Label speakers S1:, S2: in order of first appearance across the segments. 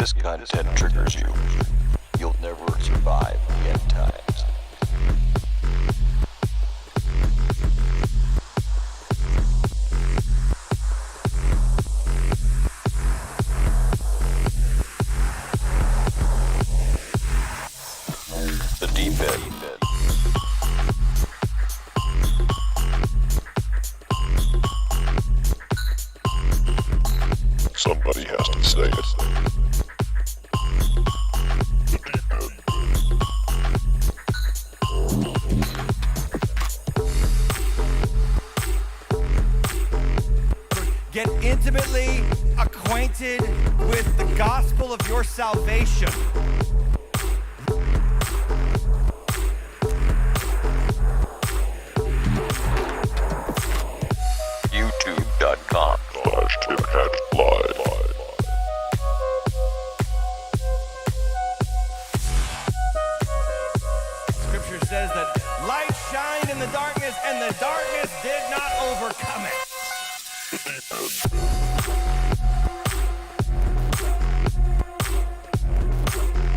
S1: this content triggers you, you'll never survive the end times. The Deep End.
S2: Somebody has to say it.
S3: Get intimately acquainted with the gospel of your salvation.
S2: YouTube.com/TimHatchLive.
S3: Scripture says that light shined in the darkness, and the darkness did not overcome it.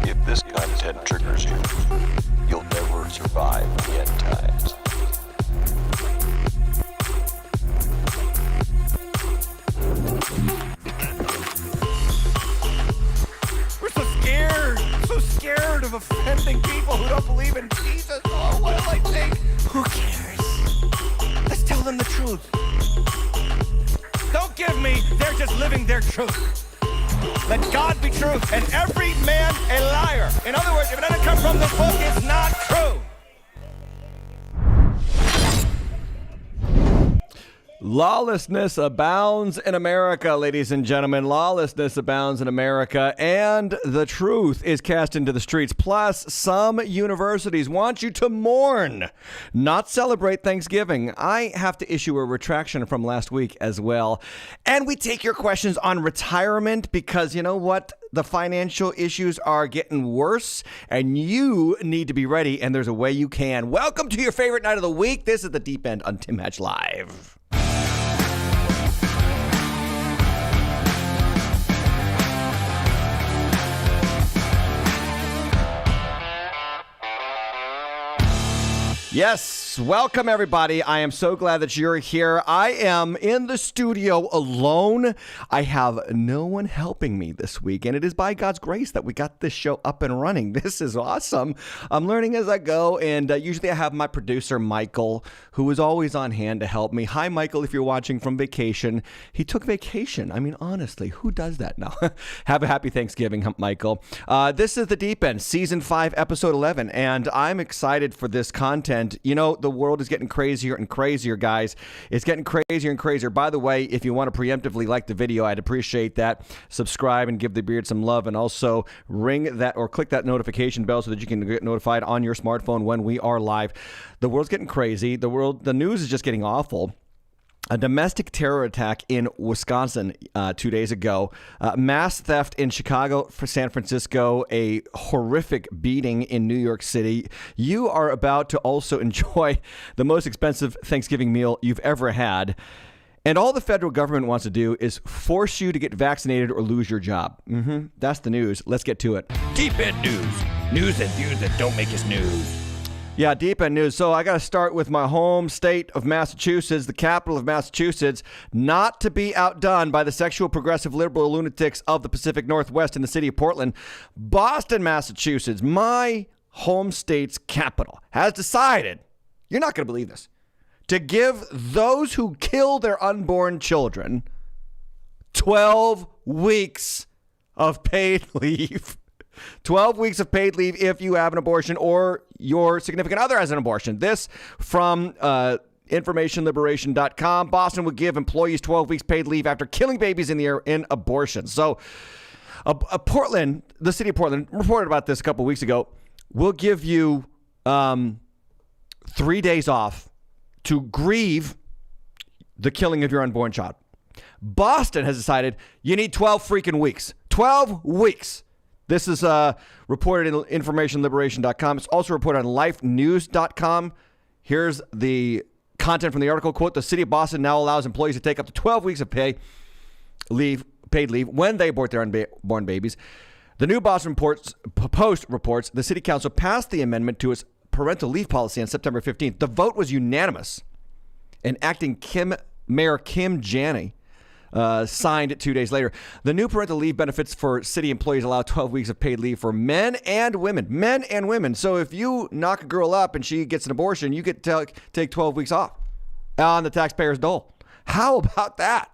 S1: If this content triggers you, you'll never survive the end times.
S3: We're so scared of offending people who don't believe in Jesus. Oh, what will I think? Who cares? Let's tell them the truth. Don't give me, they're just living their truth. Let God be true and every man a liar. In other words, if it doesn't come from this book, it's not true.
S4: Lawlessness abounds in America, ladies and gentlemen. Lawlessness abounds in America, and the truth is cast into the streets. Plus, some universities want you to mourn, not celebrate Thanksgiving. I have to issue a retraction from last week as well. And we take your questions on retirement because you know what? The financial issues are getting worse, and you need to be ready, and there's a way you can. Welcome to your favorite night of the week. This is The Deep End on Tim Hatch Live. Yes, welcome everybody. I am so glad that you're here. I am in the studio alone. I have no one helping me this week, and it is by God's grace that we got this show up and running. This is awesome. I'm learning as I go, and usually I have my producer, Michael, who is always on hand to help me. Hi, Michael, if you're watching from vacation. He took vacation. I mean, honestly, who does that now? Have a happy Thanksgiving, Michael. This is The Deep End, Season 5, Episode 11, and I'm excited for this content. You know, the world is getting crazier and crazier, guys. It's getting crazier and crazier. By the way, if you want to preemptively like the video, I'd appreciate that. Subscribe and give the beard some love, and also ring that or click that notification bell so that you can get notified on your smartphone when we are live. The world's getting crazy. The news is just getting awful. A domestic terror attack in Wisconsin 2 days ago, mass theft in Chicago, San Francisco, a horrific beating in New York City. You are about to also enjoy the most expensive Thanksgiving meal you've ever had. And all the federal government wants to do is force you to get vaccinated or lose your job. That's the news. Let's get to it.
S5: Deep End News. News and views that don't make us news.
S4: Yeah, Deep End News. So I got to start with my home state of Massachusetts, the capital of Massachusetts, not to be outdone by the sexual progressive liberal lunatics of the Pacific Northwest in the city of Portland. Boston, Massachusetts, my home state's capital, has decided, you're not going to believe this, to give those who kill their unborn children 12 weeks of paid leave. 12 weeks of paid leave if you have an abortion or your significant other has an abortion. This from informationliberation.com. Boston would give employees 12 weeks paid leave after killing babies in the air in abortion. So Portland, the city of Portland, reported about this a couple weeks ago. We'll give you 3 days off to grieve the killing of your unborn child. Boston has decided you need 12 freaking weeks. 12 weeks. This is reported in informationliberation.com. It's also reported on lifenews.com. Here's the content from the article. Quote, the city of Boston now allows employees to take up to 12 weeks of paid leave when they abort their unborn babies. The New Boston Post reports the city council passed the amendment to its parental leave policy on September 15th. The vote was unanimous, and acting Mayor Kim Janney signed it 2 days later. The new parental leave benefits for city employees allow 12 weeks of paid leave for men and women. So if you knock a girl up and she gets an abortion, you get to take 12 weeks off on the taxpayer's dole. How about that?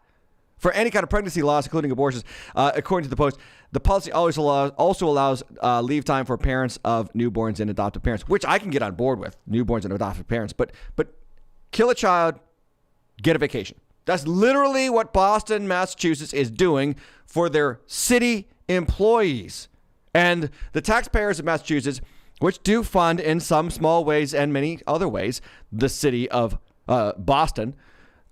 S4: For any kind of pregnancy loss, including abortions, according to the Post, the policy also allows leave time for parents of newborns and adoptive parents, which I can get on board with, newborns and adoptive parents. But kill a child, get a vacation. That's literally what Boston, Massachusetts is doing for their city employees. And the taxpayers of Massachusetts, which do fund in some small ways and many other ways the city of Boston,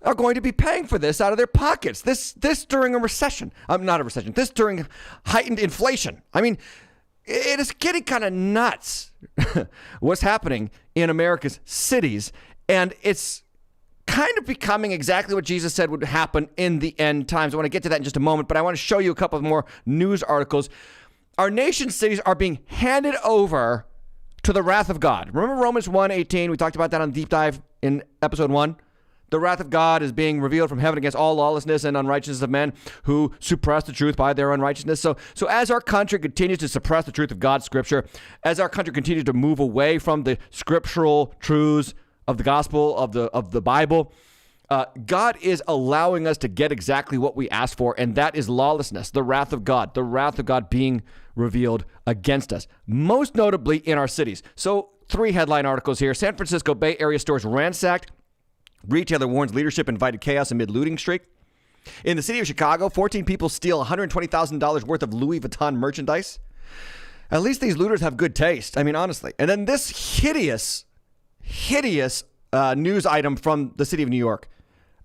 S4: are going to be paying for this out of their pockets. This during a recession. Not a recession. This during heightened inflation. I mean, it is getting kind of nuts what's happening in America's cities. And it's kind of becoming exactly what Jesus said would happen in the end times. I want to get to that in just a moment, but I want to show you a couple of more news articles. Our nation's cities are being handed over to the wrath of God. Remember Romans 1:18? We talked about that on Deep Dive in episode 1. The wrath of God is being revealed from heaven against all lawlessness and unrighteousness of men who suppress the truth by their unrighteousness. So as our country continues to suppress the truth of God's scripture, as our country continues to move away from the scriptural truths of the gospel, of the Bible, God is allowing us to get exactly what we asked for, and that is lawlessness, the wrath of God being revealed against us, most notably in our cities. So 3 headline articles here. San Francisco Bay Area stores ransacked. Retailer warns leadership invited chaos amid looting streak. In the city of Chicago, 14 people steal $120,000 worth of Louis Vuitton merchandise. At least these looters have good taste. I mean, honestly. And then this hideous news item from the city of New York.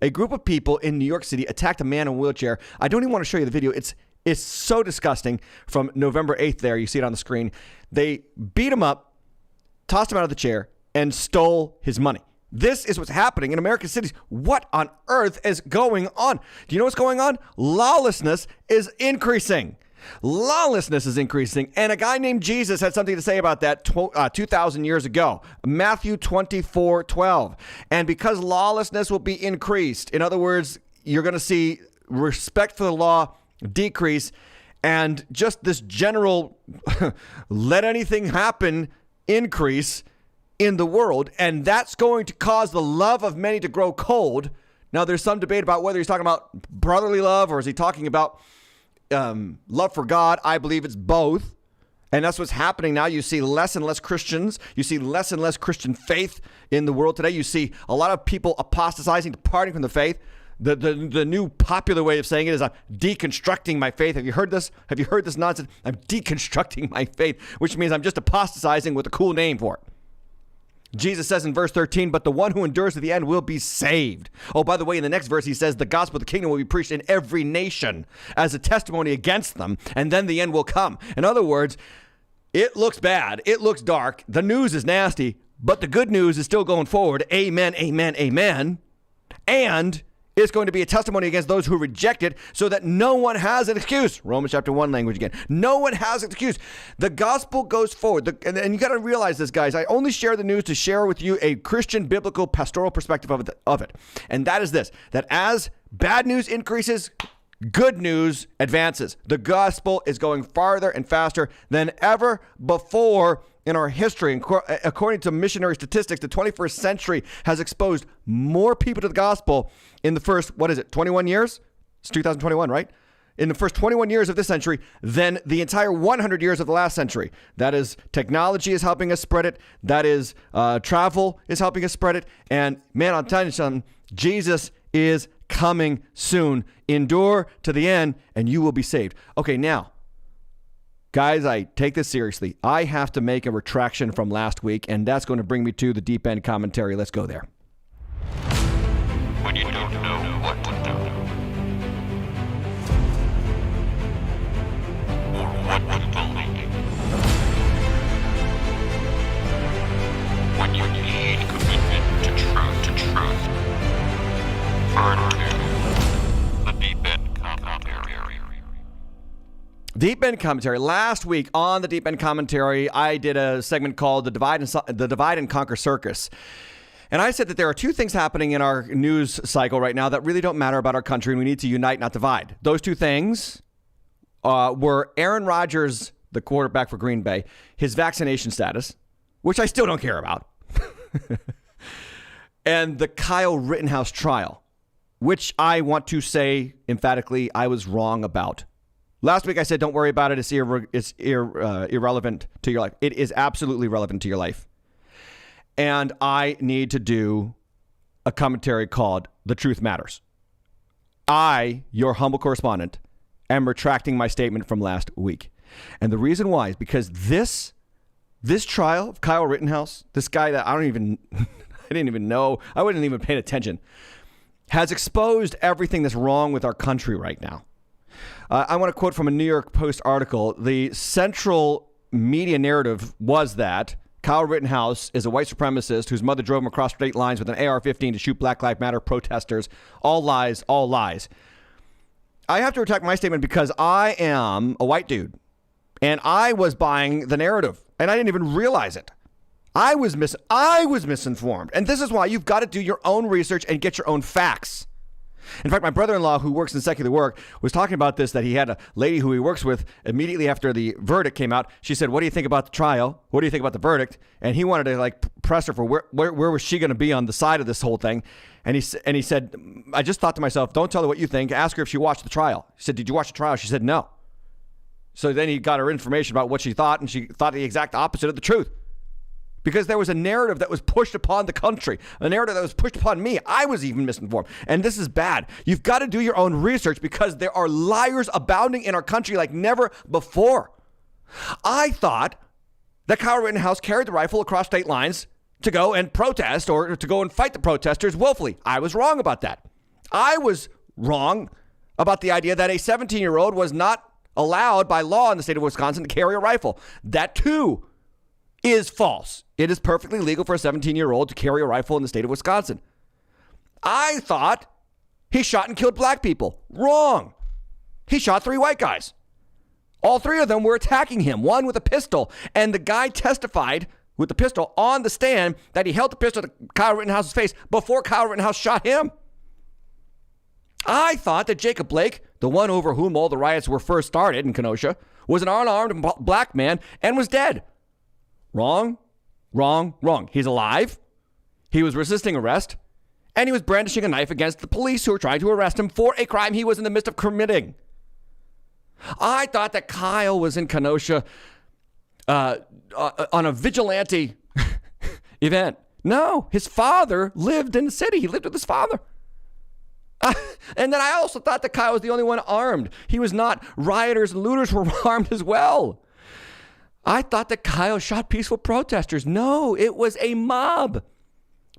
S4: A group of people in New York City attacked a man in a wheelchair. I don't even want to show you the video. It's so disgusting. From November 8th there. You see it on the screen. They beat him up, tossed him out of the chair, and stole his money. This is what's happening in American cities. What on earth is going on? Do you know what's going on? Lawlessness is increasing. And a guy named Jesus had something to say about that 2,000 years ago. Matthew 24:12. And because lawlessness will be increased, in other words, you're going to see respect for the law decrease, and just this general let anything happen increase in the world, and that's going to cause the love of many to grow cold. Now, there's some debate about whether he's talking about brotherly love or is he talking about love for God. I believe it's both, and that's what's happening now. You see less and less Christians. You see less and less Christian faith in the world today. You see a lot of people apostatizing, departing from the faith. The new popular way of saying it is I'm deconstructing my faith. Have you heard this? Have you heard this nonsense? I'm deconstructing my faith, which means I'm just apostatizing with a cool name for it. Jesus says in verse 13, but the one who endures to the end will be saved. Oh, by the way, in the next verse, he says the gospel of the kingdom will be preached in every nation as a testimony against them, and then the end will come. In other words, it looks bad. It looks dark. The news is nasty, but the good news is still going forward. Amen, amen, amen. And it's going to be a testimony against those who reject it so that no one has an excuse. Romans chapter 1 language again. No one has an excuse. The gospel goes forward. And you got to realize this, guys. I only share the news to share with you a Christian biblical pastoral perspective of it. And that is this, that as bad news increases, good news advances. The gospel is going farther and faster than ever before in our history. And according to missionary statistics, the 21st century has exposed more people to the gospel in the first, 21 years? It's 2021, right? In the first 21 years of this century than the entire 100 years of the last century. That is, technology is helping us spread it. That is, travel is helping us spread it. And man, I'm telling you something, Jesus is coming soon. Endure to the end and you will be saved. Okay, now, guys, I take this seriously. I have to make a retraction from last week, and that's going to bring me to the deep end commentary. Let's go there.
S2: When you don't know what to do, or what to believe, when you need commitment to truth, turn to the deep end commentary.
S4: Deep End Commentary. Last week on the Deep End Commentary, I did a segment called the Divide and Conquer Circus. And I said that there are two things happening in our news cycle right now that really don't matter about our country, and we need to unite, not divide. Those two things were Aaron Rodgers, the quarterback for Green Bay, his vaccination status, which I still don't care about, and the Kyle Rittenhouse trial, which I want to say emphatically I was wrong about. Last week I said don't worry about it. It's irrelevant to your life. It is absolutely relevant to your life. And I need to do a commentary called The Truth Matters. I, your humble correspondent, am retracting my statement from last week. And the reason why is because this trial of Kyle Rittenhouse, this guy that I didn't even know, I wasn't even paying attention, has exposed everything that's wrong with our country right now. I want to quote from a New York Post article. The central media narrative was that Kyle Rittenhouse is a white supremacist whose mother drove him across state lines with an AR-15 to shoot Black Lives Matter protesters. All lies, all lies. I have to retract my statement because I am a white dude, and I was buying the narrative, and I didn't even realize it. I was misinformed, and this is why you've got to do your own research and get your own facts. In fact, my brother-in-law, who works in secular work, was talking about this, that he had a lady who he works with immediately after the verdict came out. She said, what do you think about the trial? What do you think about the verdict? And he wanted to press her for where was she going to be on the side of this whole thing. And he said, I just thought to myself, don't tell her what you think. Ask her if she watched the trial. He said, did you watch the trial? She said, no. So then he got her information about what she thought, and she thought the exact opposite of the truth. Because there was a narrative that was pushed upon the country, a narrative that was pushed upon me. I was even misinformed. And this is bad. You've got to do your own research because there are liars abounding in our country like never before. I thought that Kyle Rittenhouse carried the rifle across state lines to go and protest or to go and fight the protesters willfully. I was wrong about that. I was wrong about the idea that a 17-year-old was not allowed by law in the state of Wisconsin to carry a rifle. That too is false. It is perfectly legal for a 17-year-old to carry a rifle in the state of Wisconsin. I thought he shot and killed black people. Wrong. He shot 3 white guys. All 3 of them were attacking him, one with a pistol. And the guy testified with the pistol on the stand that he held the pistol to Kyle Rittenhouse's face before Kyle Rittenhouse shot him. I thought that Jacob Blake, the one over whom all the riots were first started in Kenosha, was an unarmed black man and was dead. Wrong. He's alive. He was resisting arrest, and he was brandishing a knife against the police who were trying to arrest him for a crime he was in the midst of committing. I thought that Kyle was in Kenosha on a vigilante event. No, his father lived in the city. He lived with his father. And then I also thought that Kyle was the only one armed. He was not. Rioters and looters were armed as well. I thought that Kyle shot peaceful protesters. No, it was a mob.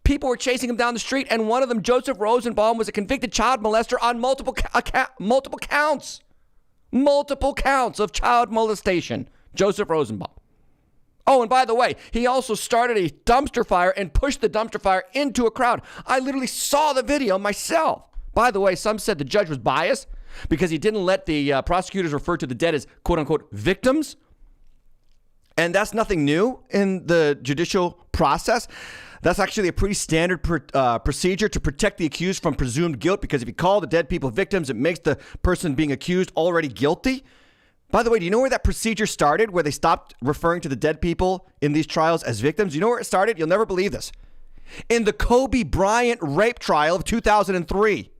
S4: People were chasing him down the street, and one of them, Joseph Rosenbaum, was a convicted child molester on multiple counts. Multiple counts of child molestation. Joseph Rosenbaum. Oh, and by the way, he also started a dumpster fire and pushed the dumpster fire into a crowd. I literally saw the video myself. By the way, some said the judge was biased because he didn't let the prosecutors refer to the dead as quote-unquote victims. And that's nothing new in the judicial process. That's actually a pretty standard procedure to protect the accused from presumed guilt, because if you call the dead people victims, it makes the person being accused already guilty. By the way, do you know where that procedure started, where they stopped referring to the dead people in these trials as victims? You know where it started? You'll never believe this. In the Kobe Bryant rape trial of 2003.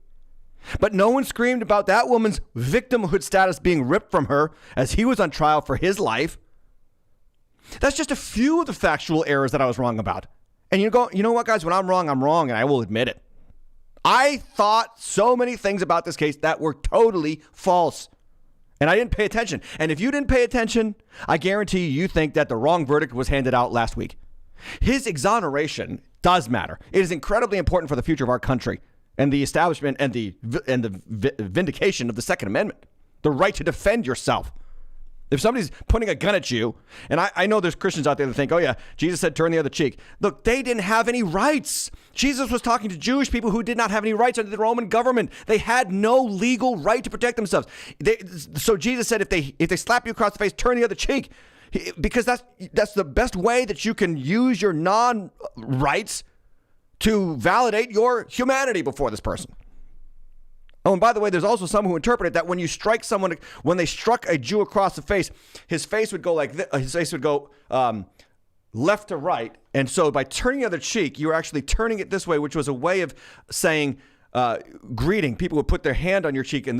S4: But no one screamed about that woman's victimhood status being ripped from her as he was on trial for his life. That's just a few of the factual errors that I was wrong about. And you know what, guys? When I'm wrong, and I will admit it. I thought so many things about this case that were totally false. And I didn't pay attention. And if you didn't pay attention, I guarantee you think that the wrong verdict was handed out last week. His exoneration does matter. It is incredibly important for the future of our country and the establishment and the vindication of the Second Amendment, the right to defend yourself. If somebody's pointing a gun at you, and I know there's Christians out there that think, oh yeah, Jesus said turn the other cheek. Look, they didn't have any rights. Jesus was talking to Jewish people who did not have any rights under the Roman government. They had no legal right to protect themselves. So Jesus said, if they slap you across the face, turn the other cheek. Because that's the best way that you can use your non-rights to validate your humanity before this person. Oh, and by the way, there's also some who interpret it that when you strike someone, when they struck a Jew across the face, his face would go like this, his face would go left to right. And so by turning the other cheek, you were actually turning it this way, which was a way of saying greeting. People would put their hand on your cheek on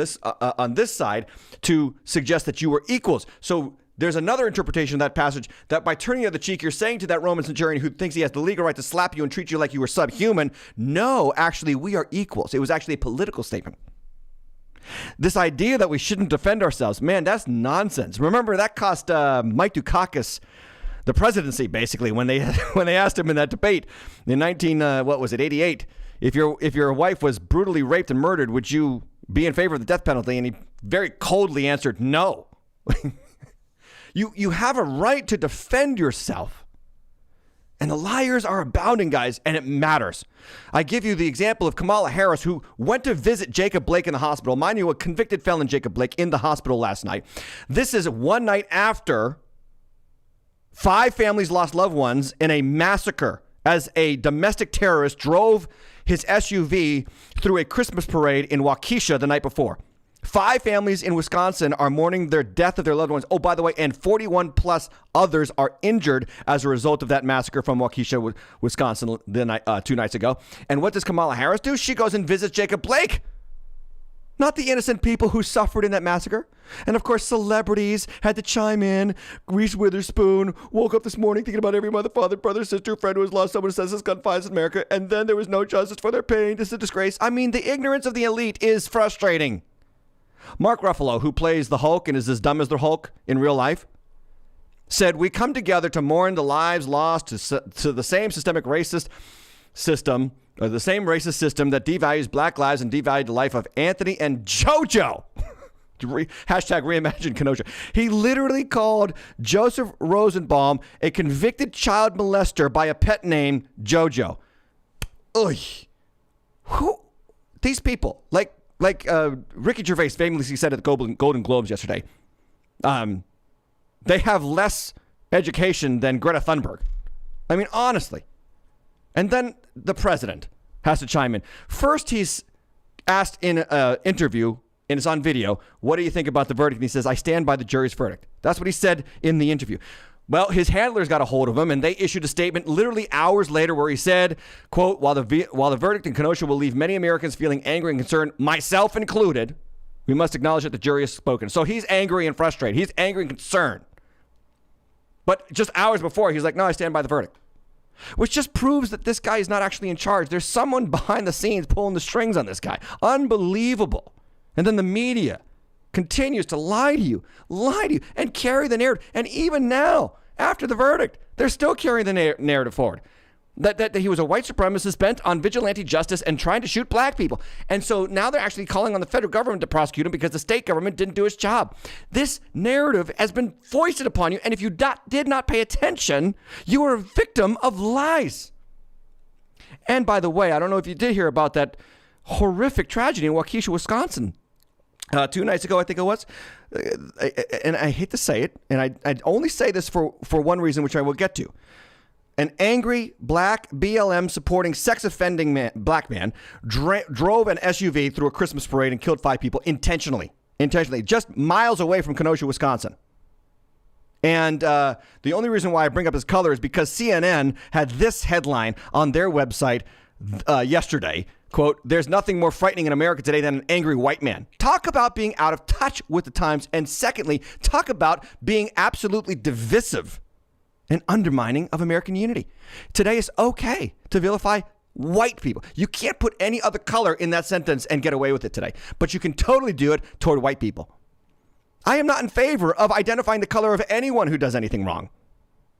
S4: this side to suggest that you were equals. So there's another interpretation of that passage that by turning the other cheek, you're saying to that Roman centurion who thinks he has the legal right to slap you and treat you like you were subhuman, no, actually, we are equals. It was actually a political statement. This idea that we shouldn't defend ourselves, man, that's nonsense. Remember, that cost Mike Dukakis the presidency, basically, when they asked him in that debate in 88, if your wife was brutally raped and murdered, would you be in favor of the death penalty? And he very coldly answered, no. You have a right to defend yourself. And the liars are abounding, guys, and it matters. I give you the example of Kamala Harris, who went to visit Jacob Blake in the hospital. Mind you, a convicted felon, Jacob Blake, in the hospital last night. This is one night after 5 families lost loved ones in a massacre as a domestic terrorist drove his SUV through a Christmas parade in Waukesha the night before. 5 families in Wisconsin are mourning their death of their loved ones. Oh, by the way, and 41 plus others are injured as a result of that massacre from Waukesha, Wisconsin, 2 nights ago. And what does Kamala Harris do? She goes and visits Jacob Blake, not the innocent people who suffered in that massacre. And of course, celebrities had to chime in. Reese Witherspoon woke up this morning thinking about every mother, father, brother, sister, friend who has lost someone who says this gun finds in America. And then there was no justice for their pain. This is a disgrace. I mean, the ignorance of the elite is frustrating. Mark Ruffalo, who plays the Hulk and is as dumb as the Hulk in real life, said, we come together to mourn the lives lost to the same systemic racist system, or the same racist system that devalues black lives and devalued the life of Anthony and JoJo. Hashtag reimagine Kenosha. He literally called Joseph Rosenbaum a convicted child molester by a pet named JoJo. Ugh. Who? These people, like Ricky Gervais famously said at the Golden Globes yesterday, they have less education than Greta Thunberg. I mean, honestly. And then the president has to chime in. First, he's asked in an interview, and it's on video, what do you think about the verdict? And he says, I stand by the jury's verdict. That's what he said in the interview. Well, his handlers got a hold of him, and they issued a statement literally hours later where he said, quote, while the verdict in Kenosha will leave many Americans feeling angry and concerned, myself included, we must acknowledge that the jury has spoken. So he's angry and frustrated. He's angry and concerned. But just hours before, he's like, no, I stand by the verdict. Which just proves that this guy is not actually in charge. There's someone behind the scenes pulling the strings on this guy. Unbelievable. And then the media continues to lie to you, and carry the narrative. And even now, after the verdict, they're still carrying the narrative forward. That he was a white supremacist bent on vigilante justice and trying to shoot black people. And so now they're actually calling on the federal government to prosecute him because the state government didn't do its job. This narrative has been foisted upon you, and if you did not pay attention, you are a victim of lies. And by the way, I don't know if you did hear about that horrific tragedy in Waukesha, Wisconsin. 2 nights ago, I think it was. And I hate to say it, and I only say this for one reason, which I will get to. An angry black BLM supporting sex offending black man drove an SUV through a Christmas parade and killed 5 people intentionally, just miles away from Kenosha, Wisconsin. And the only reason why I bring up his color is because CNN had this headline on their website yesterday. Quote, there's nothing more frightening in America today than an angry white man. Talk about being out of touch with the times. And secondly, talk about being absolutely divisive and undermining of American unity. Today it's okay to vilify white people. You can't put any other color in that sentence and get away with it today. But you can totally do it toward white people. I am not in favor of identifying the color of anyone who does anything wrong.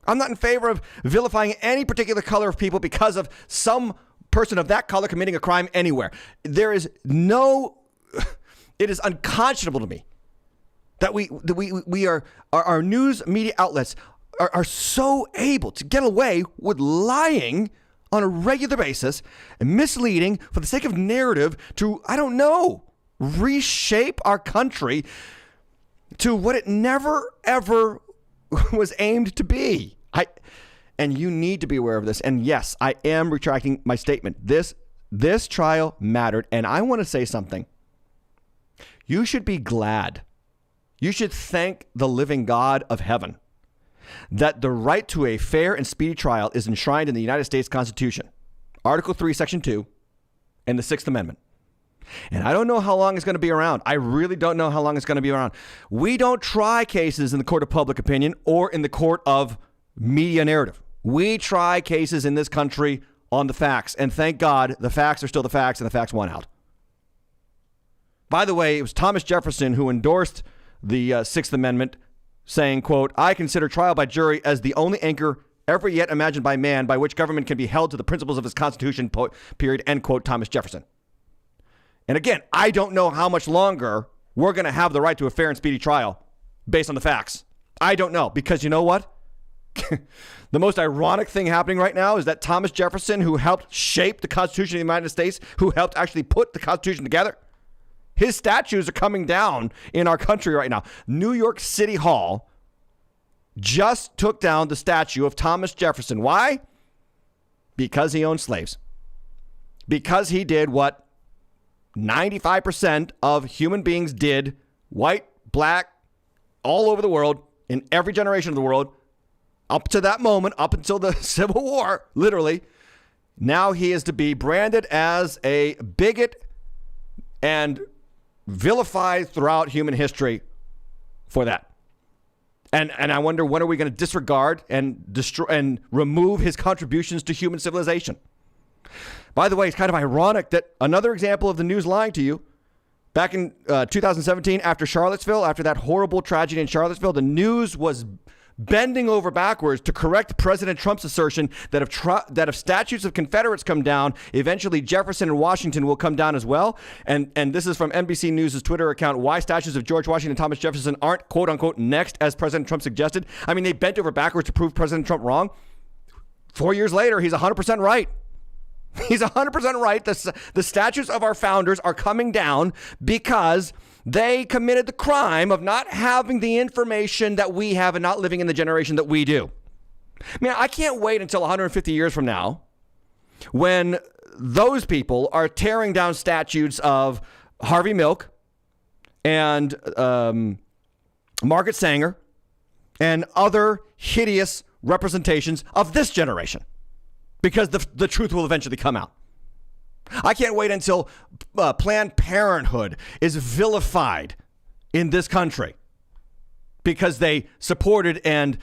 S4: I'm not in favor of vilifying any particular color of people because of some person of that color committing a crime anywhere. It is unconscionable to me that our news media outlets are so able to get away with lying on a regular basis and misleading for the sake of narrative to, I don't know, reshape our country to what it never, ever was aimed to be. And you need to be aware of this. And yes, I am retracting my statement. This trial mattered. And I want to say something. You should be glad. You should thank the living God of heaven that the right to a fair and speedy trial is enshrined in the United States Constitution, Article 3, Section 2, and the Sixth Amendment. And I don't know how long it's going to be around. I really don't know how long it's going to be around. We don't try cases in the court of public opinion or in the court of media narrative. We try cases in this country on the facts. And thank God the facts are still the facts and the facts won out. By the way, it was Thomas Jefferson who endorsed the Sixth Amendment, saying, quote, "I consider trial by jury as the only anchor ever yet imagined by man by which government can be held to the principles of its Constitution, period," end quote, Thomas Jefferson. And again, I don't know how much longer we're going to have the right to a fair and speedy trial based on the facts. I don't know, because you know what? The most ironic thing happening right now is that Thomas Jefferson, who helped shape the Constitution of the United States, who helped actually put the Constitution together, his statues are coming down in our country right now. New York City Hall just took down the statue of Thomas Jefferson. Why? Because he owned slaves. Because he did what 95% of human beings did, white, black, all over the world, in every generation of the world, up to that moment, up until the Civil War, literally. Now he is to be branded as a bigot and vilified throughout human history for that. And I wonder, when are we going to disregard and destroy and remove his contributions to human civilization? By the way, it's kind of ironic that another example of the news lying to you, back in 2017, after Charlottesville, after that horrible tragedy in Charlottesville, the news was bending over backwards to correct President Trump's assertion that if statues of Confederates come down, eventually Jefferson and Washington will come down as well. And this is from NBC News' Twitter account, why statues of George Washington and Thomas Jefferson aren't, quote unquote, next, as President Trump suggested. I mean, they bent over backwards to prove President Trump wrong. 4 years later, he's 100% right. He's 100% right. The statues of our founders are coming down because they committed the crime of not having the information that we have and not living in the generation that we do. Man, I can't wait until 150 years from now when those people are tearing down statues of Harvey Milk and Margaret Sanger and other hideous representations of this generation, because the truth will eventually come out. I can't wait until Planned Parenthood is vilified in this country because they supported and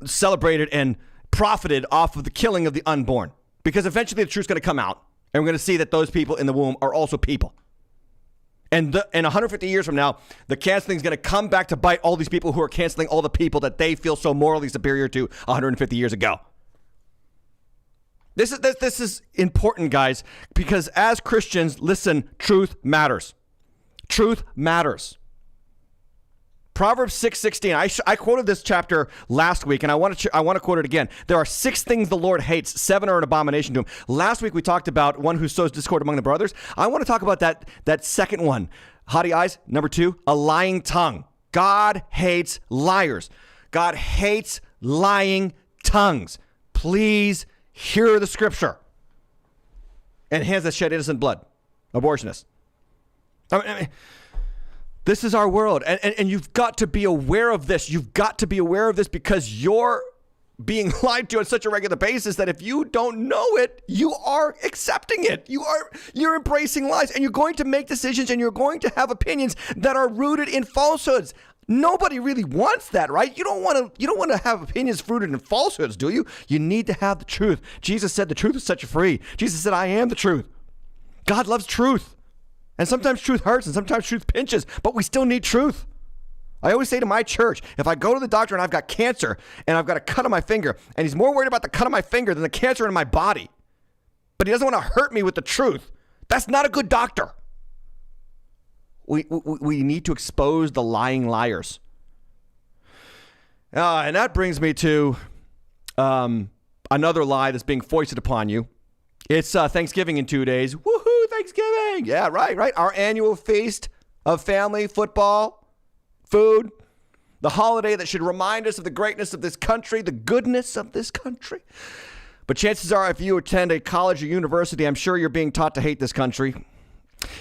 S4: celebrated and profited off of the killing of the unborn. Because eventually the truth's going to come out, and we're going to see that those people in the womb are also people. And 150 years from now, the canceling is going to come back to bite all these people who are canceling all the people that they feel so morally superior to 150 years ago. This is important, guys, because as Christians, listen, truth matters. Truth matters. Proverbs 6:16. I quoted this chapter last week, and I want to quote it again. There are 6 things the Lord hates. 7 are an abomination to him. Last week we talked about one who sows discord among the brothers. I want to talk about that second one. Haughty eyes. Number 2, a lying tongue. God hates liars. God hates lying tongues. Please hear the scripture. And hands that shed innocent blood. Abortionists. I mean, this is our world. And you've got to be aware of this. You've got to be aware of this because you're being lied to on such a regular basis that if you don't know it, you are accepting it. You're embracing lies, and you're going to make decisions, and you're going to have opinions that are rooted in falsehoods. Nobody really wants that, right? You don't want to have opinions rooted in falsehoods, do you? You need to have the truth. Jesus said the truth will set you free. Jesus said, I am the truth. God loves truth. And sometimes truth hurts and sometimes truth pinches, but we still need truth. I always say to my church, if I go to the doctor and I've got cancer and I've got a cut on my finger, and he's more worried about the cut on my finger than the cancer in my body, but he doesn't want to hurt me with the truth, that's not a good doctor. We need to expose the lying liars. And that brings me to another lie that's being foisted upon you. It's Thanksgiving in 2 days. Woohoo, Thanksgiving. Yeah, right. Our annual feast of family, football, food. The holiday that should remind us of the greatness of this country, the goodness of this country. But chances are, if you attend a college or university, I'm sure you're being taught to hate this country.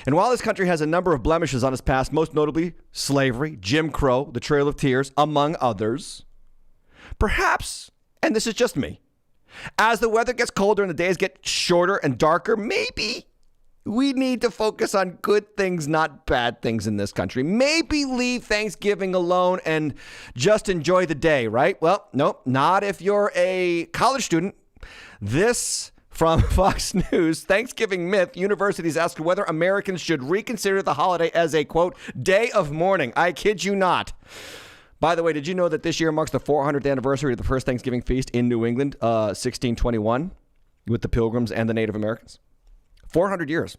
S4: And while this country has a number of blemishes on its past, most notably slavery, Jim Crow, the Trail of Tears, among others, perhaps, and this is just me, as the weather gets colder and the days get shorter and darker, maybe we need to focus on good things, not bad things in this country. Maybe leave Thanksgiving alone and just enjoy the day, right? Well, nope, not if you're a college student. This from Fox News, Thanksgiving myth, universities ask whether Americans should reconsider the holiday as a, quote, day of mourning. I kid you not. By the way, did you know that this year marks the 400th anniversary of the first Thanksgiving feast in New England, 1621, with the Pilgrims and the Native Americans? 400 years.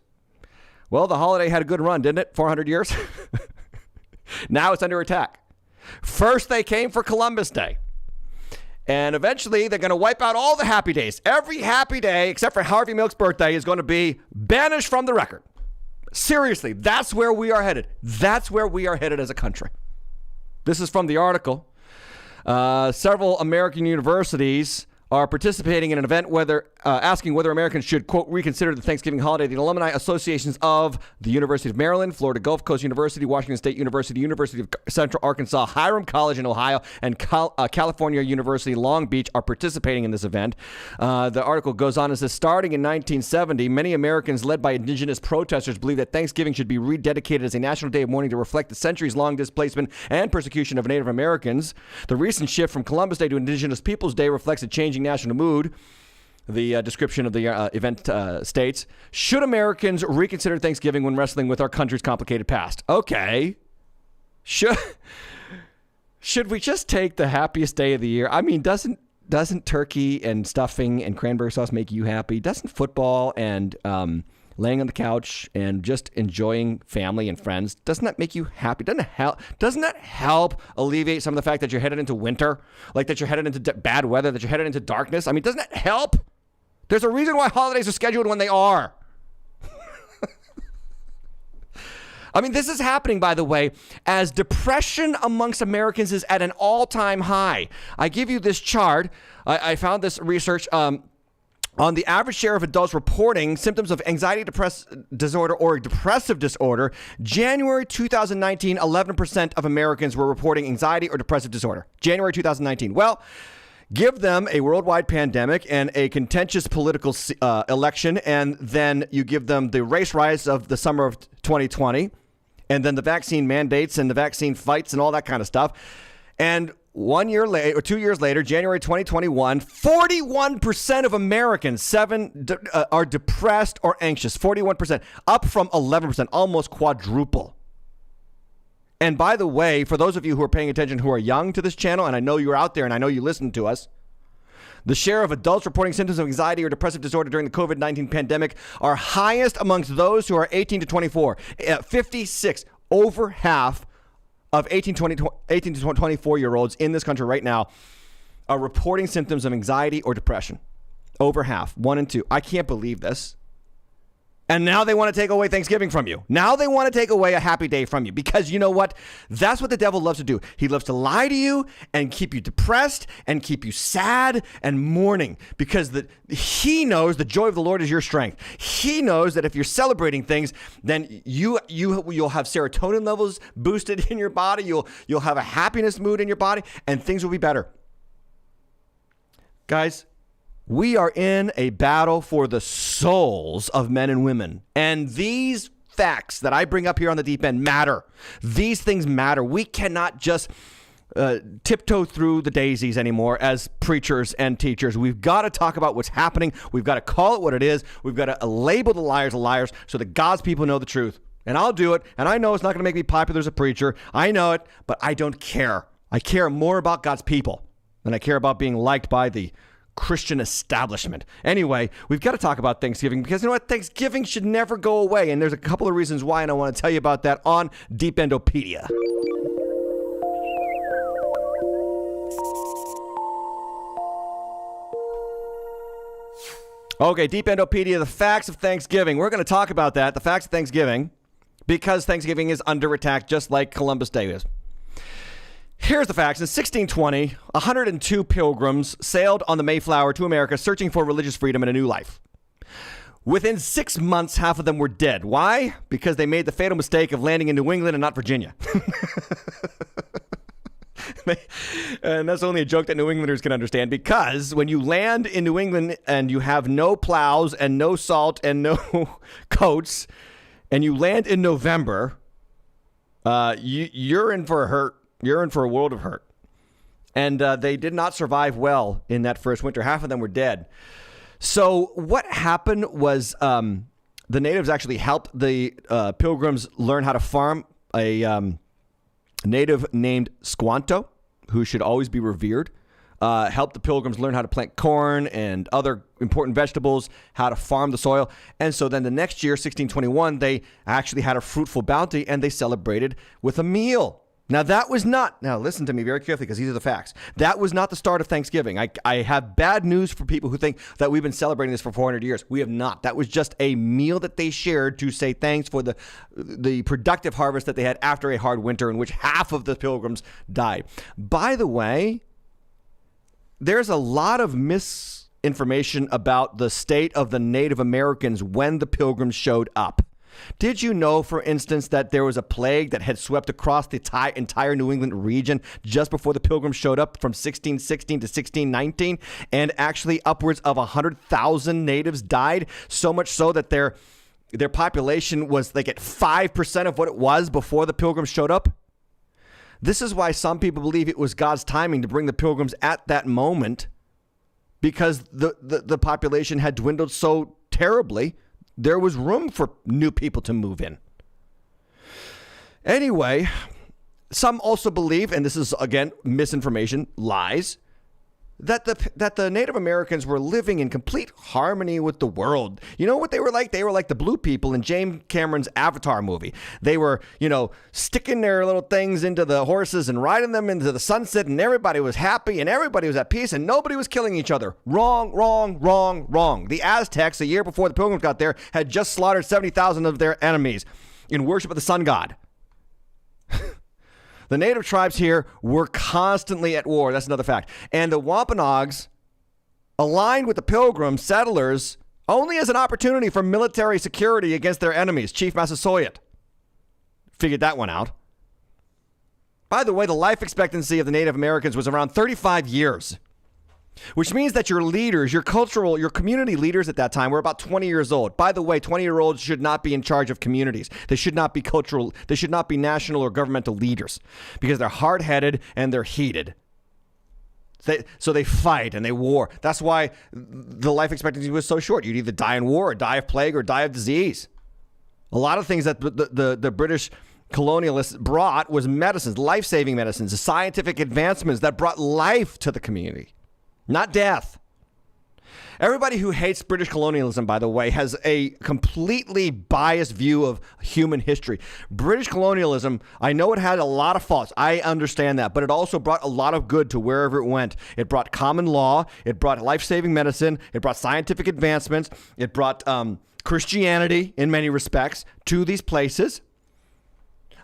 S4: Well, the holiday had a good run, didn't it? 400 years. Now it's under attack. First, they came for Columbus Day. And eventually, they're going to wipe out all the happy days. Every happy day, except for Harvey Milk's birthday, is going to be banished from the record. Seriously, that's where we are headed. That's where we are headed as a country. This is from the article. Several American universities are participating in an event asking whether Americans should, quote, reconsider the Thanksgiving holiday. The alumni associations of the University of Maryland, Florida Gulf Coast University, Washington State University, University of Central Arkansas, Hiram College in Ohio, and California University, Long Beach are participating in this event. The article goes on and says, starting in 1970, many Americans led by indigenous protesters believe that Thanksgiving should be rededicated as a national day of mourning to reflect the centuries-long displacement and persecution of Native Americans. The recent shift from Columbus Day to Indigenous Peoples Day reflects a changing national mood. The description of the event states, should Americans reconsider Thanksgiving when wrestling with our country's complicated past? Okay. Should we just take the happiest day of the year? I mean, doesn't turkey and stuffing and cranberry sauce make you happy? Doesn't football and laying on the couch and just enjoying family and friends, doesn't that make you happy? Doesn't that help alleviate some of the fact that you're headed into winter? Like that you're headed into bad weather, that you're headed into darkness? I mean, doesn't that help? There's a reason why holidays are scheduled when they are. I mean, this is happening, by the way, as depression amongst Americans is at an all-time high. I give you this chart. I found this research on the average share of adults reporting symptoms of anxiety disorder or depressive disorder. January 2019, 11% of Americans were reporting anxiety or depressive disorder. January 2019. Well, give them a worldwide pandemic and a contentious political election, and then you give them the race riots of the summer of 2020, and then the vaccine mandates and the vaccine fights and all that kind of stuff. And 1 year later, or 2 years later, January 2021, 41% of Americans are depressed or anxious. 41%, up from 11%, almost quadruple. And by the way, for those of you who are paying attention who are young to this channel, and I know you're out there and I know you listen to us, the share of adults reporting symptoms of anxiety or depressive disorder during the COVID-19 pandemic are highest amongst those who are 18 to 24. 56, over half of 18 to 24-year-olds in this country right now are reporting symptoms of anxiety or depression. Over half, 1 and 2. I can't believe this. And now they want to take away Thanksgiving from you. Now they want to take away a happy day from you because you know what? That's what the devil loves to do. He loves to lie to you and keep you depressed and keep you sad and mourning because he knows the joy of the Lord is your strength. He knows that if you're celebrating things, then you'll have serotonin levels boosted in your body. You'll have a happiness mood in your body and things will be better. Guys, we are in a battle for the souls of men and women. And these facts that I bring up here on the deep end matter. These things matter. We cannot just tiptoe through the daisies anymore as preachers and teachers. We've got to talk about what's happening. We've got to call it what it is. We've got to label the liars so that God's people know the truth. And I'll do it. And I know it's not going to make me popular as a preacher. I know it, but I don't care. I care more about God's people than I care about being liked by the Christian establishment. Anyway, we've got to talk about Thanksgiving because you know what? Thanksgiving should never go away. And there's a couple of reasons why, and I want to tell you about that on Deependopedia. Okay, Deependopedia, the facts of Thanksgiving. We're going to talk about that, the facts of Thanksgiving, because Thanksgiving is under attack just like Columbus Day is. Here's the facts. In 1620, 102 pilgrims sailed on the Mayflower to America searching for religious freedom and a new life. Within 6 months, half of them were dead. Why? Because they made the fatal mistake of landing in New England and not Virginia. And that's only a joke that New Englanders can understand, because when you land in New England and you have no plows and no salt and no coats, and you land in November, you're in for a hurt. You're in for a world of hurt. And they did not survive well in that first winter. Half of them were dead. So what happened was the natives actually helped the pilgrims learn how to farm. A native named Squanto, who should always be revered, helped the pilgrims learn how to plant corn and other important vegetables, how to farm the soil. And so then the next year, 1621, they actually had a fruitful bounty and they celebrated with a meal. Now, that was not, now listen to me very carefully because these are the facts. That was not the start of Thanksgiving. I have bad news for people who think that we've been celebrating this for 400 years. We have not. That was just a meal that they shared to say thanks for the productive harvest that they had after a hard winter in which half of the pilgrims died. By the way, there's a lot of misinformation about the state of the Native Americans when the pilgrims showed up. Did you know, for instance, that there was a plague that had swept across the entire New England region just before the pilgrims showed up from 1616 to 1619? And actually upwards of 100,000 natives died, so much so that their population was like at 5% of what it was before the pilgrims showed up. This is why some people believe it was God's timing to bring the pilgrims at that moment, because the population had dwindled so terribly. There was room for new people to move in. Anyway, some also believe, and this is, again, misinformation, lies, that the Native Americans were living in complete harmony with the world. You know what they were like? They were like the blue people in James Cameron's Avatar movie. They were, sticking their little things into the horses and riding them into the sunset, and everybody was happy and everybody was at peace and nobody was killing each other. Wrong, wrong, wrong, wrong. The Aztecs, a year before the Pilgrims got there, had just slaughtered 70,000 of their enemies in worship of the sun god. The native tribes here were constantly at war. That's another fact. And the Wampanoags aligned with the Pilgrim settlers only as an opportunity for military security against their enemies. Chief Massasoit figured that one out. By the way, the life expectancy of the Native Americans was around 35 years, which means that your leaders, your community leaders at that time were about 20 years old. By the way, 20-year-olds should not be in charge of communities. They should not be they should not be national or governmental leaders because they're hard-headed and they're heated. So they fight and they war. That's why the life expectancy was so short. You'd either die in war or die of plague or die of disease. A lot of things that the British colonialists brought was medicines, life-saving medicines, scientific advancements that brought life to the community. Not death. Everybody who hates British colonialism, by the way, has a completely biased view of human history. British colonialism, I know it had a lot of faults. I understand that. But it also brought a lot of good to wherever it went. It brought common law. It brought life-saving medicine. It brought scientific advancements. It brought Christianity, in many respects, to these places.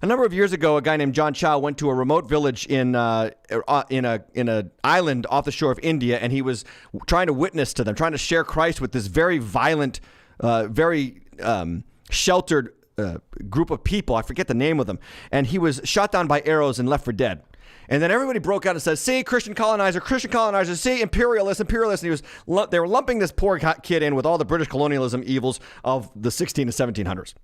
S4: A number of years ago, a guy named John Chow went to a remote village in an island off the shore of India, and he was trying to witness to them, trying to share Christ with this very violent, very sheltered group of people. I forget the name of them. And he was shot down by arrows and left for dead. And then everybody broke out and said, see, Christian colonizer, see, imperialist. And they were lumping this poor kid in with all the British colonialism evils of the 16 to 1700s.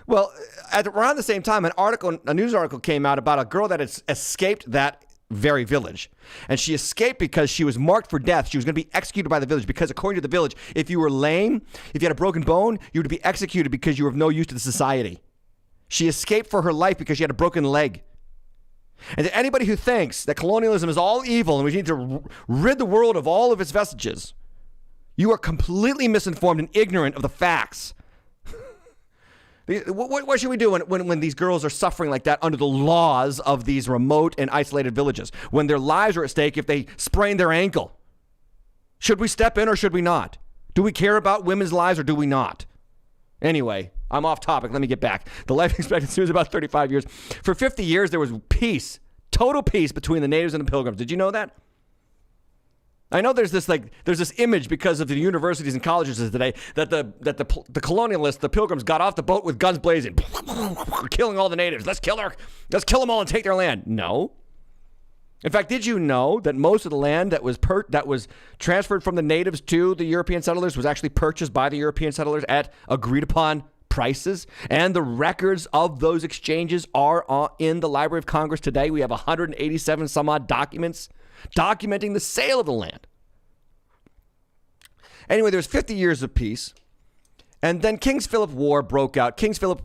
S4: Well, around the same time, a news article came out about a girl that had escaped that very village. And she escaped because she was marked for death. She was going to be executed by the village because, according to the village, if you were lame, if you had a broken bone, you would be executed because you were of no use to the society. She escaped for her life because she had a broken leg. And to anybody who thinks that colonialism is all evil and we need to rid the world of all of its vestiges, you are completely misinformed and ignorant of the facts. What should we do when these girls are suffering like that under the laws of these remote and isolated villages, when their lives are at stake if they sprain their ankle? Should we step in or should we not? Do we care about women's lives or do we not? Anyway, I'm off topic. Let me get back. The life expectancy was about 35 years. For 50 years, there was peace, total peace between the natives and the pilgrims. Did you know that? I know there's this image because of the universities and colleges today that the colonialists, the pilgrims, got off the boat with guns blazing, killing all the natives. Let's kill them all and take their land. No. In fact, did you know that most of the land that was transferred from the natives to the European settlers was actually purchased by the European settlers at agreed upon prices? And the records of those exchanges are in the Library of Congress today. We have 187 some odd documents documenting the sale of the land. Anyway, there's 50 years of peace. And then King Philip War broke out. King Philip,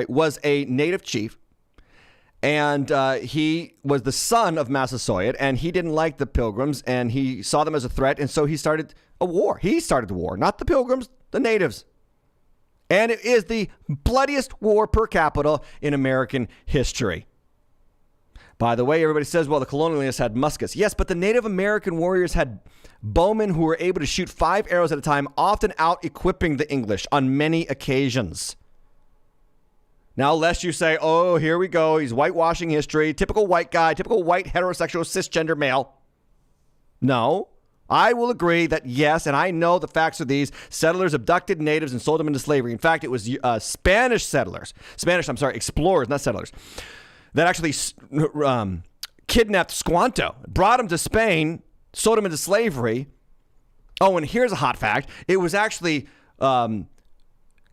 S4: was a native chief. And he was the son of Massasoit, and he didn't like the pilgrims, and he saw them as a threat, and so he started a war. He started the war, not the pilgrims, the natives. And it is the bloodiest war per capita in American history. By the way, everybody says, well, the colonialists had muskets. Yes, but the Native American warriors had bowmen who were able to shoot 5 arrows at a time, often out-equipping the English on many occasions. Now, lest you say, oh, here we go, he's whitewashing history, typical white guy, typical white heterosexual cisgender male. No, I will agree that yes, and I know the facts are these, settlers abducted natives and sold them into slavery. In fact, it was explorers, not settlers, that actually kidnapped Squanto, brought him to Spain, sold him into slavery. Oh, and here's a hot fact. It was actually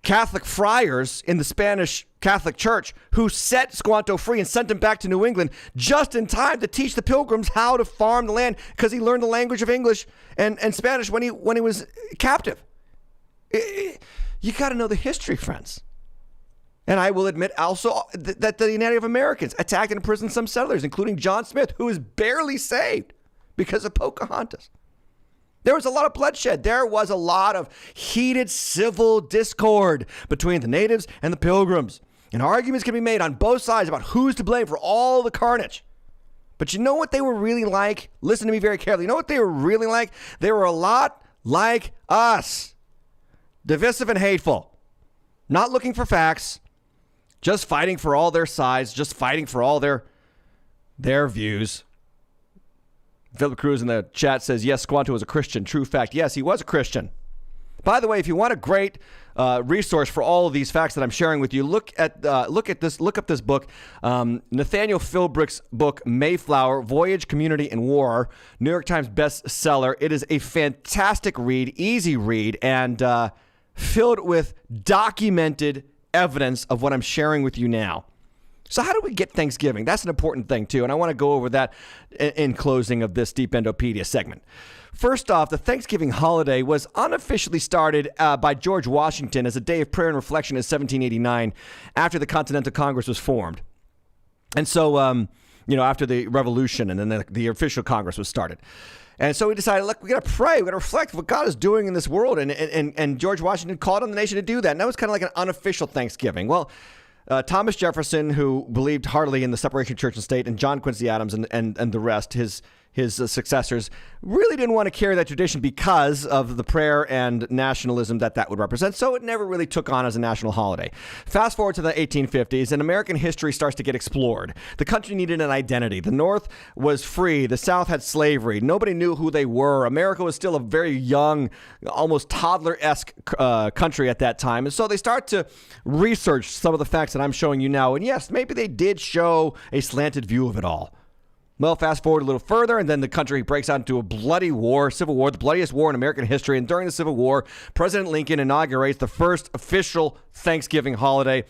S4: Catholic friars in the Spanish Catholic Church who set Squanto free and sent him back to New England just in time to teach the pilgrims how to farm the land because he learned the language of English and Spanish when he was captive. You got to know the history, friends. And I will admit also that the Native Americans attacked and imprisoned some settlers, including John Smith, who was barely saved because of Pocahontas. There was a lot of bloodshed. There was a lot of heated civil discord between the natives and the pilgrims. And arguments can be made on both sides about who's to blame for all the carnage. But you know what they were really like? Listen to me very carefully. You know what they were really like? They were a lot like us. Divisive and hateful. Not looking for facts. Just fighting for all their sides. Just fighting for all their views. Philip Cruz in the chat says, yes, Squanto was a Christian. True fact. Yes, he was a Christian. By the way, if you want a great resource for all of these facts that I'm sharing with you, look up this book, Nathaniel Philbrick's book, Mayflower, Voyage, Community, and War, New York Times bestseller. It is a fantastic read, easy read, and filled with documented evidence of what I'm sharing with you now. So how do we get Thanksgiving? That's an important thing, too, and I want to go over that in closing of this Deependopedia segment. First off, the Thanksgiving holiday was unofficially started by George Washington as a day of prayer and reflection in 1789 after the Continental Congress was formed. And so, after the Revolution and then the official Congress was started. And so we decided, look, we got to pray. We got to reflect what God is doing in this world. And George Washington called on the nation to do that. And that was kind of like an unofficial Thanksgiving. Well, Thomas Jefferson, who believed heartily in the separation of church and state, and John Quincy Adams and the rest, his successors, really didn't want to carry that tradition because of the prayer and nationalism that would represent. So it never really took on as a national holiday. Fast forward to the 1850s, and American history starts to get explored. The country needed an identity. The North was free. The South had slavery. Nobody knew who they were. America was still a very young, almost toddler-esque country at that time. And so they start to research some of the facts that I'm showing you now. And yes, maybe they did show a slanted view of it all. Well, fast forward a little further, and then the country breaks out into a bloody war, civil war, the bloodiest war in American history. And during the Civil War, President Lincoln inaugurates the first official Thanksgiving holiday,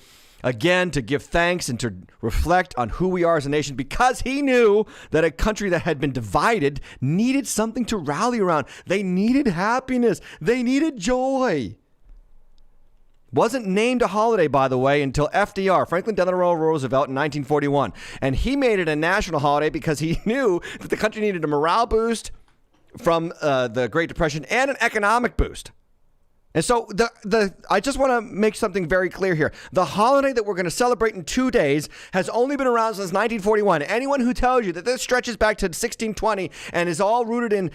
S4: again, to give thanks and to reflect on who we are as a nation, because he knew that a country that had been divided needed something to rally around. They needed happiness. They needed joy. Wasn't named a holiday, by the way, until FDR, Franklin Delano Roosevelt, in 1941. And he made it a national holiday because he knew that the country needed a morale boost from the Great Depression and an economic boost. And so I just want to make something very clear here. The holiday that we're going to celebrate in 2 days has only been around since 1941. Anyone who tells you that this stretches back to 1620 and is all rooted in,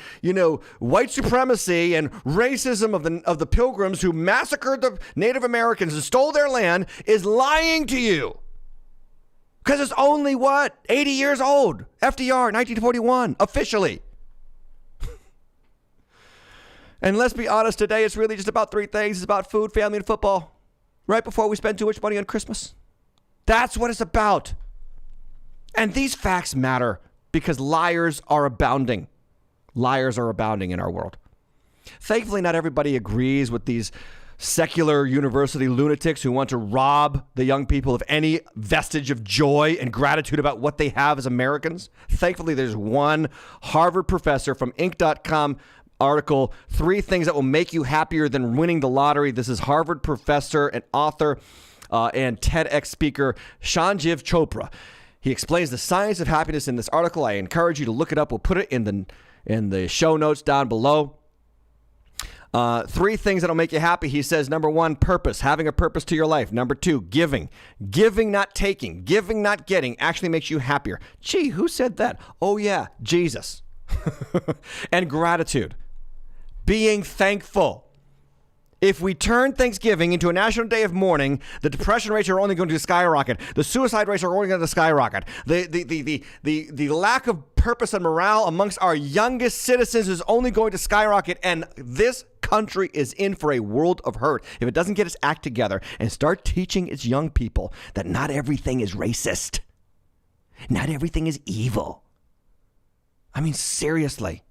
S4: white supremacy and racism of the Pilgrims who massacred the Native Americans and stole their land is lying to you. Because it's only, 80 years old. FDR, 1941, officially. And let's be honest, today it's really just about three things. It's about food, family, and football. Right before we spend too much money on Christmas. That's what it's about. And these facts matter because liars are abounding. Liars are abounding in our world. Thankfully, not everybody agrees with these secular university lunatics who want to rob the young people of any vestige of joy and gratitude about what they have as Americans. Thankfully, there's one Harvard professor from Inc.com article, 3 things that will make you happier than winning the lottery. This is Harvard professor and author and TEDx speaker Sanjeev Chopra. He explains the science of happiness in this article. I encourage you to look it up. We'll put it in the show notes down below. 3 things that'll make you happy. He says, number 1, purpose, having a purpose to your life. Number 2, giving. Giving, not taking. Giving, not getting, actually makes you happier. Gee, who said that? Oh, yeah, Jesus. And gratitude. Being thankful. If we turn Thanksgiving into a national day of mourning, the depression rates are only going to skyrocket. The suicide rates are only going to skyrocket. The lack of purpose and morale amongst our youngest citizens is only going to skyrocket. And this country is in for a world of hurt if it doesn't get its act together and start teaching its young people that not everything is racist. Not everything is evil. I mean, seriously.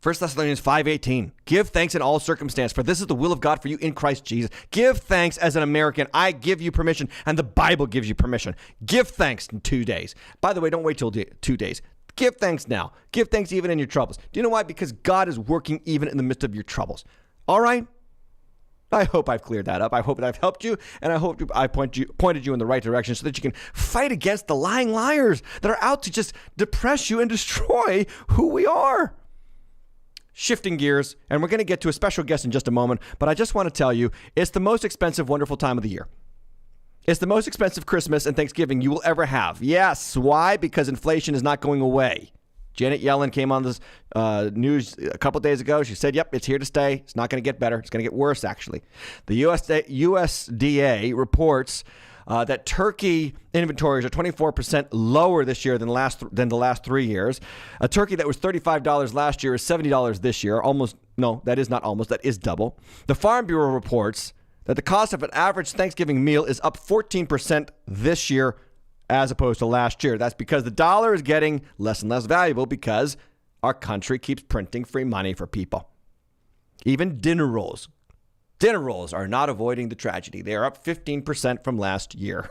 S4: 1 Thessalonians 5:18, give thanks in all circumstance, for this is the will of God for you in Christ Jesus. Give thanks as an American. I give you permission, and the Bible gives you permission. Give thanks in 2 days. By the way, don't wait till 2 days. Give thanks now. Give thanks even in your troubles. Do you know why? Because God is working even in the midst of your troubles. All right? I hope I've cleared that up. I hope that I've helped you, and I hope I pointed you in the right direction so that you can fight against the lying liars that are out to just depress you and destroy who we are. Shifting gears, and we're going to get to a special guest in just a moment, but I just want to tell you, it's the most expensive, wonderful time of the year. It's the most expensive Christmas and Thanksgiving you will ever have. Yes, why? Because inflation is not going away. Janet Yellen came on this news a couple days ago. She said, yep, it's here to stay. It's not going to get better. It's going to get worse, actually. The USDA reports that turkey inventories are 24% lower this year than the last 3 years. A turkey that was $35 last year is $70 this year. That is double. The Farm Bureau reports that the cost of an average Thanksgiving meal is up 14% this year as opposed to last year. That's because the dollar is getting less and less valuable because our country keeps printing free money for people. Even dinner rolls. Dinner rolls are not avoiding the tragedy. They are up 15% from last year.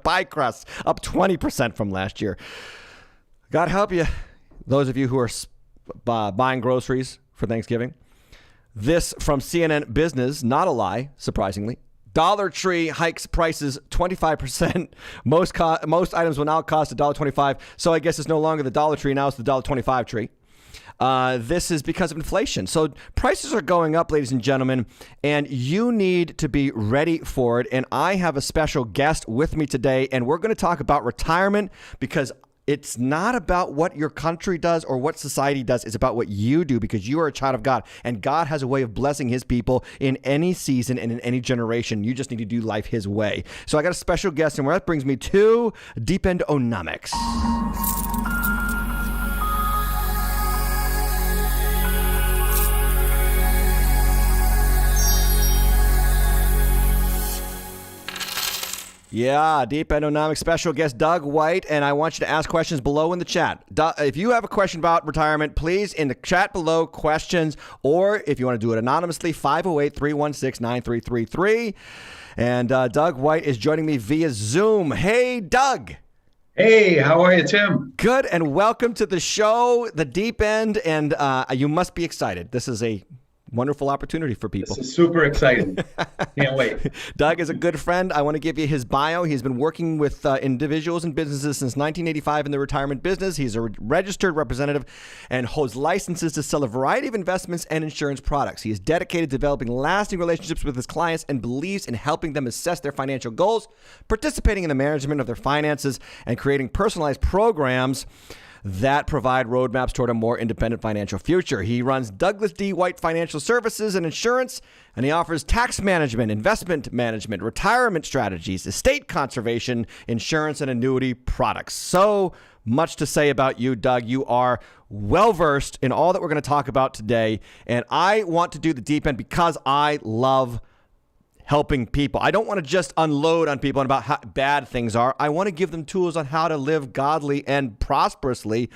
S4: Pie crusts up 20% from last year. God help you, those of you who are buying groceries for Thanksgiving. This from CNN Business, not a lie, surprisingly. Dollar Tree hikes prices 25%. Most items will now cost $1.25. So I guess it's no longer the Dollar Tree. Now it's the $1.25 tree. This is because of inflation. So prices are going up, ladies and gentlemen, and you need to be ready for it. And I have a special guest with me today, and we're going to talk about retirement because it's not about what your country does or what society does. It's about what you do because you are a child of God, and God has a way of blessing his people in any season and in any generation. You just need to do life his way. So I got a special guest, and that brings me to Deependonomics. Yeah, Deependonomics special guest Doug White, and I want you to ask questions below in the chat. If you have a question about retirement, please in the chat below questions, or if you want to do it anonymously, 508-316-9333. And Doug White is joining me via Zoom. Hey, Doug.
S6: Hey, how are you, Tim?
S4: Good, and welcome to the show, The Deep End, and you must be excited. This is a Wonderful opportunity for people.
S6: This is super exciting. Can't wait.
S4: Doug is a good friend. I want to give you his bio. He's been working with individuals and businesses since 1985 in the retirement business. He's a registered representative and holds licenses to sell a variety of investments and insurance products. He is dedicated to developing lasting relationships with his clients and believes in helping them assess their financial goals, participating in the management of their finances, and creating personalized programs that provide roadmaps toward a more independent financial future. He runs Douglas D. White Financial Services and Insurance, and he offers tax management, investment management, retirement strategies, estate conservation, insurance, and annuity products. So much to say about you, Doug. You are well-versed in all that we're going to talk about today, and I want to do the deep end because I love helping people. I don't want to just unload on people about how bad things are. I want to give them tools on how to live godly and prosperously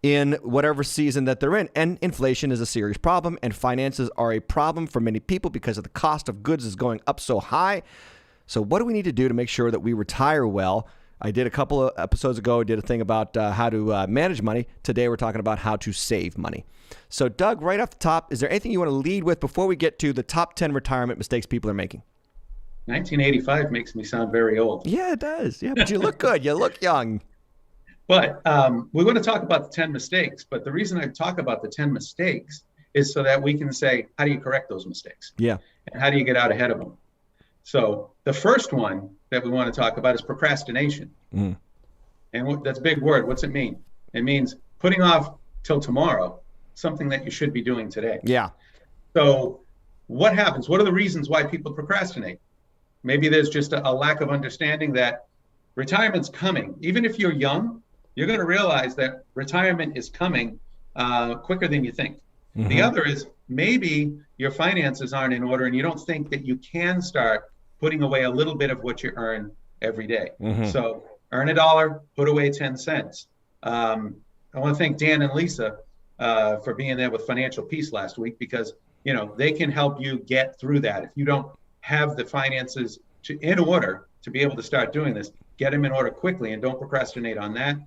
S4: in whatever season that they're in. And inflation is a serious problem, and finances are a problem for many people because of the cost of goods is going up so high. So what do we need to do to make sure that we retire well? I did a couple of episodes ago, I did a thing about how to manage money. Today we're talking about how to save money. So Doug, right off the top, is there anything you want to lead with before we get to the top 10 retirement mistakes people are making?
S6: 1985 makes me sound very old.
S4: Yeah, it does. Yeah, but you look good. You look young.
S6: But we're going to talk about the 10 mistakes. But the reason I talk about the 10 mistakes is so that we can say, how do you correct those mistakes?
S4: Yeah.
S6: And how do you get out ahead of them? So the first one that we want to talk about is procrastination. And that's a big word. What's it mean? It means putting off till tomorrow something that you should be doing today.
S4: Yeah.
S6: So what happens? What are the reasons why people procrastinate? Maybe there's just a lack of understanding that retirement's coming. Even if you're young, you're going to realize that retirement is coming quicker than you think. The other is maybe your finances aren't in order and you don't think that you can start putting away a little bit of what you earn every day. So earn $1, put away 10 cents. I want to thank Dan and Lisa for being there with Financial Peace last week because, you know, they can help you get through that. If you don't have the finances in order to be able to start doing this, get them in order quickly and don't procrastinate on that.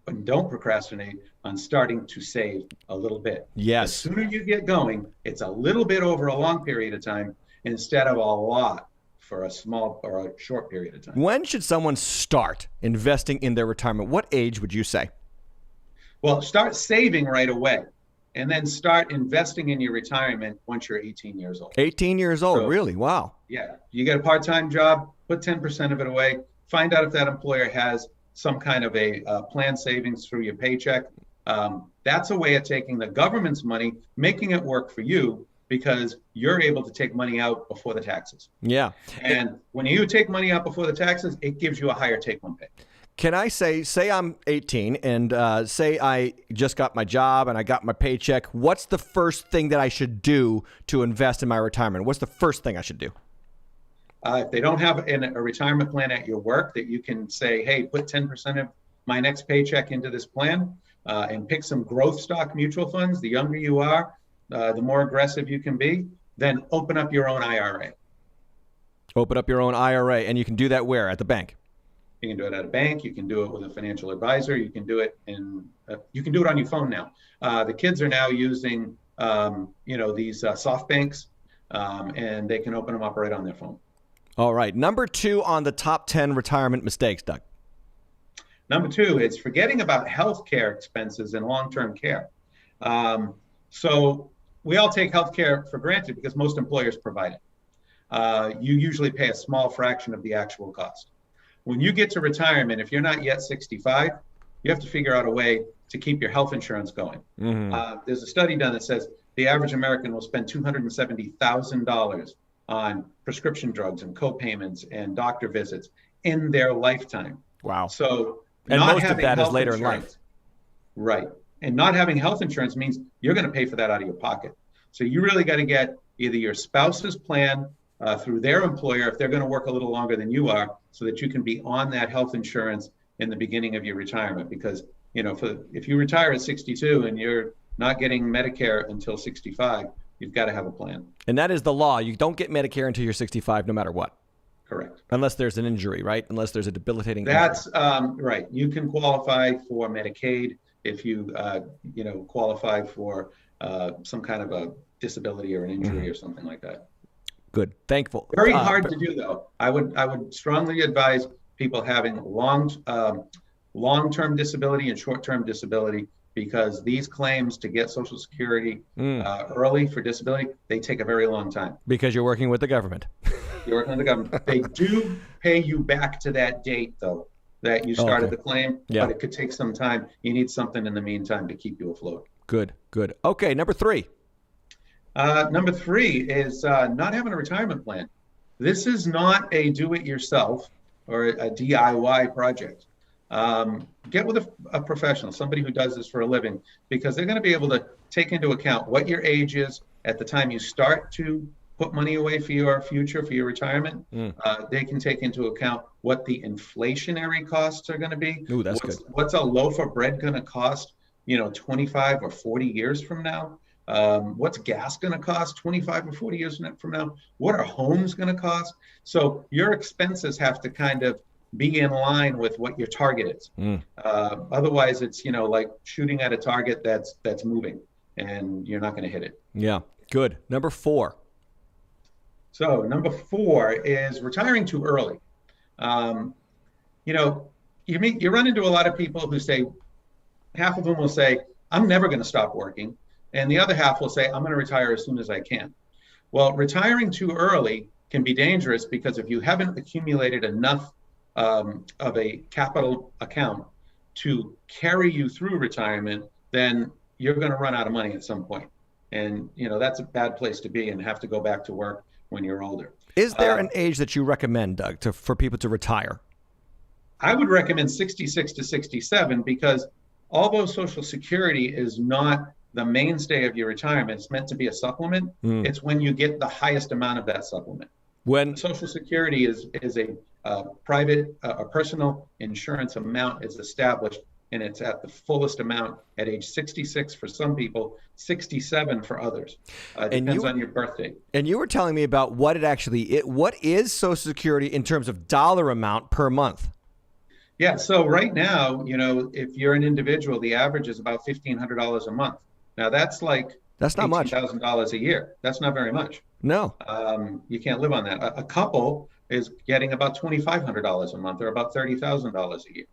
S6: But don't procrastinate on starting to save a little bit.
S4: Yes.
S6: The sooner you get going, it's a little bit over a long period of time instead of a lot for a small or a short period of time.
S4: When should someone start investing in their retirement? What age would you say?
S6: Well, start saving right away and then start investing in your retirement once you're 18 years old.
S4: 18 years old,
S6: So-
S4: really? Wow.
S6: Yeah, you get a part-time job, put 10% of it away, find out if that employer has some kind of a planned savings through your paycheck. That's a way of taking the government's money, making it work for you because you're able to take money out before the taxes.
S4: Yeah.
S6: And when you take money out before the taxes, it gives you a higher take-home pay.
S4: Can I say I'm 18 and say I just got my job and I got my paycheck. What's the first thing that I should do to invest in my retirement? What's the first thing I should do?
S6: If they don't have a retirement plan at your work that you can say, hey, put 10% of my next paycheck into this plan and pick some growth stock mutual funds. The younger you are, the more aggressive you can be, then open up your own IRA.
S4: Open up your own IRA, and you can do that where? At the bank?
S6: You can do it at a bank. You can do it with a financial advisor. You can do it you can do it on your phone now. The kids are now using, these soft banks, and they can open them up right on their phone.
S4: All right. Number 2 on the top 10 retirement mistakes, Doug.
S6: Number 2 is forgetting about healthcare expenses and long-term care. So we all take healthcare for granted because most employers provide it. You usually pay a small fraction of the actual cost. When you get to retirement, if you're not yet 65, you have to figure out a way to keep your health insurance going. There's a study done that says the average American will spend $270,000 on prescription drugs and co-payments and doctor visits in their lifetime.
S4: Wow.
S6: So
S4: and
S6: not
S4: most of
S6: having
S4: that is
S6: health
S4: later in
S6: insurance-
S4: life.
S6: Right. And not having health insurance means you're going to pay for that out of your pocket. So you really got to get either your spouse's plan through their employer if they're going to work a little longer than you are so that you can be on that health insurance in the beginning of your retirement. Because, if you retire at 62 and you're not getting Medicare until 65, you've got to have a plan.
S4: And that is the law. You don't get Medicare until you're 65 no matter what.
S6: Correct.
S4: Unless there's an injury, right? Unless there's a debilitating
S6: That's right. You can qualify for Medicaid if you, qualify for some kind of a disability or an injury or something like that.
S4: Good. Thankful.
S6: Very hard to do, though. I would strongly advise people having long-term disability and short-term disability, because these claims to get Social Security early for disability, they take a very long time.
S4: Because you're working with the government.
S6: You're working with the government. They do pay you back to that date, though, that you started the claim, but it could take some time. You need something in the meantime to keep you afloat.
S4: Good. Okay, number 3.
S6: Number 3 is not having a retirement plan. This is not a do-it-yourself or a DIY project. Get with a professional, somebody who does this for a living, because they're going to be able to take into account what your age is at the time you start to put money away for your future, for your retirement. They can take into account what the inflationary costs are going to be.
S4: Ooh, that's good.
S6: What's a loaf of bread going to cost, 25 or 40 years from now? What's gas going to cost 25 or 40 years from now? What are homes going to cost? So your expenses have to kind of be in line with what your target is. Otherwise, it's like shooting at a target that's moving, and you're not going to hit it.
S4: Yeah, good. Number 4.
S6: So number 4 is retiring too early. You run into a lot of people who say, half of them will say, I'm never going to stop working. And the other half will say, I'm going to retire as soon as I can. Well, retiring too early can be dangerous, because if you haven't accumulated enough of a capital account to carry you through retirement, then you're going to run out of money at some point. And, that's a bad place to be, and have to go back to work when you're older.
S4: Is there an age that you recommend, Doug, for people to retire?
S6: I would recommend 66 to 67, because although Social Security is not the mainstay of your retirement, it's meant to be a supplement. It's when you get the highest amount of that supplement. When Social Security is a private, a personal insurance amount is established, and it's at the fullest amount at age 66 for some people, 67 for others. Depends on your birth date. And
S4: you were telling me about what what is Social Security in terms of dollar amount per month?
S6: Yeah, so right now, if you're an individual, the average is about $1,500 a month. Now that's not much. $18,000 a year. That's not very much.
S4: No.
S6: You can't live on that. A couple is getting about $2,500 a month, or about $30,000 a year.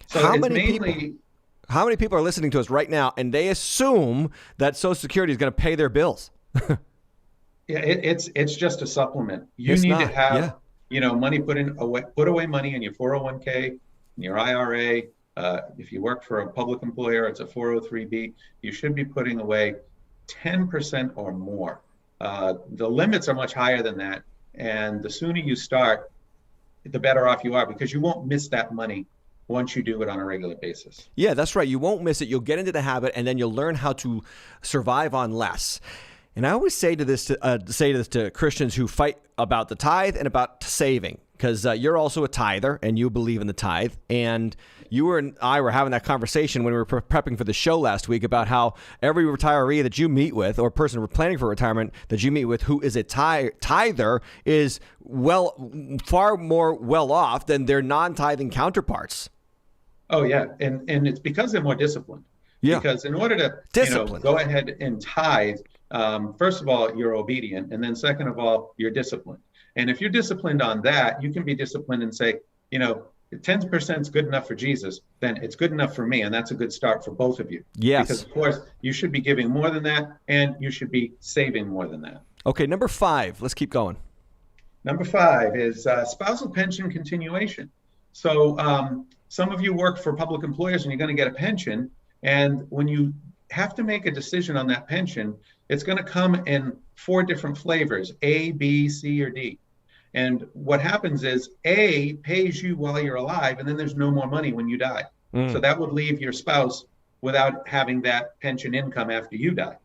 S6: So
S4: how many people are listening to us right now, and they assume that Social Security is going to pay their bills?
S6: Yeah, it's just a supplement. You need to have money put away money in your 401k, in your IRA. If you work for a public employer, it's a 403b. You should be putting away 10% or more. The limits are much higher than that, and the sooner you start, the better off you are, because you won't miss that money once you do it on a regular basis.
S4: Yeah, that's right. You won't miss it. You'll get into the habit, and then you'll learn how to survive on less. And I always say this to Christians who fight about the tithe and about saving, because you're also a tither and you believe in the tithe. And you and I were having that conversation when we were prepping for the show last week about how every retiree that you meet with, or person planning for retirement that you meet with who is a tither, is far more well off than their non-tithing counterparts.
S6: Oh yeah, and it's because they're more disciplined. Yeah. Because in order to go ahead and tithe, first of all, you're obedient, and then second of all, you're disciplined. And if you're disciplined on that, you can be disciplined and say, 10% is good enough for Jesus, then it's good enough for me, and that's a good start for both of you. Yes. Because of course, you should be giving more than that, and you should be saving more than that.
S4: Okay, number 5. Let's keep going.
S6: Number 5 is spousal pension continuation. So some of you work for public employers, and you're going to get a pension. And when you have to make a decision on that pension, it's going to come in 4 different flavors: A, B, C, or D. And what happens is A pays you while you're alive, and then there's no more money when you die. So that would leave your spouse without having that pension income after you die.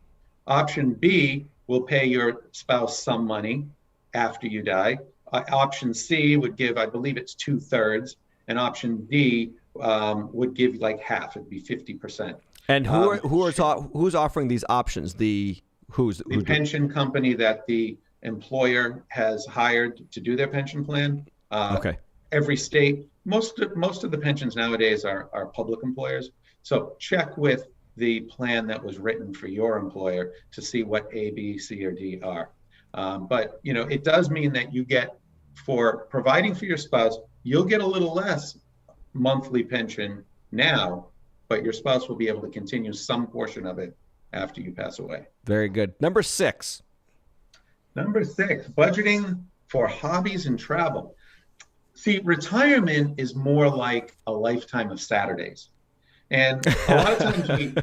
S6: Option B will pay your spouse some money after you die. Option C would give, I believe it's 2/3, and option D would give like half. It'd be 50%.
S4: And who's offering these options? The
S6: pension company that the employer has hired to do their pension plan.
S4: Okay.
S6: Every state, most of the pensions nowadays are public employers. So check with the plan that was written for your employer to see what A, B, C, or D are. But it does mean that you get, for providing for your spouse, you'll get a little less monthly pension now, but your spouse will be able to continue some portion of it after you pass away.
S4: Very good. Number 6.
S6: Number 6, budgeting for hobbies and travel. See, retirement is more like a lifetime of Saturdays. And a lot of times we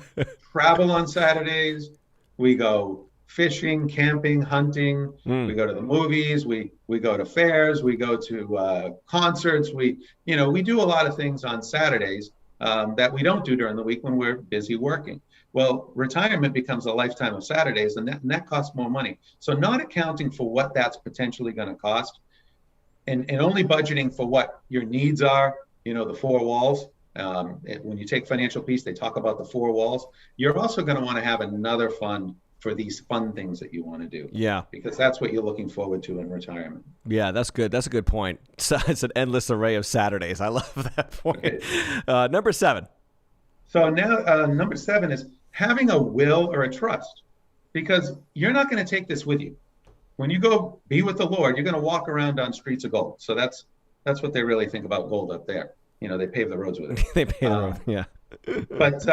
S6: travel on Saturdays, we go fishing, camping, hunting, we go to the movies, we go to fairs, we go to concerts, we do a lot of things on Saturdays that we don't do during the week when we're busy working. Well, retirement becomes a lifetime of Saturdays, and that costs more money. So not accounting for what that's potentially going to cost, and only budgeting for what your needs are, the 4 walls. When you take Financial Peace, they talk about the 4 walls. You're also going to want to have another fund for these fun things that you want to do. Yeah. Because that's what you're looking forward to in retirement.
S4: Yeah, that's good. That's a good point. It's an endless array of Saturdays. I love that point. Okay. Number 7.
S6: So now number 7 is having a will or a trust, because you're not going to take this with you. When you go be with the Lord, you're going to walk around on streets of gold. So that's what they really think about gold up there. They pave the roads with it.
S4: They pave the roads, yeah.
S6: But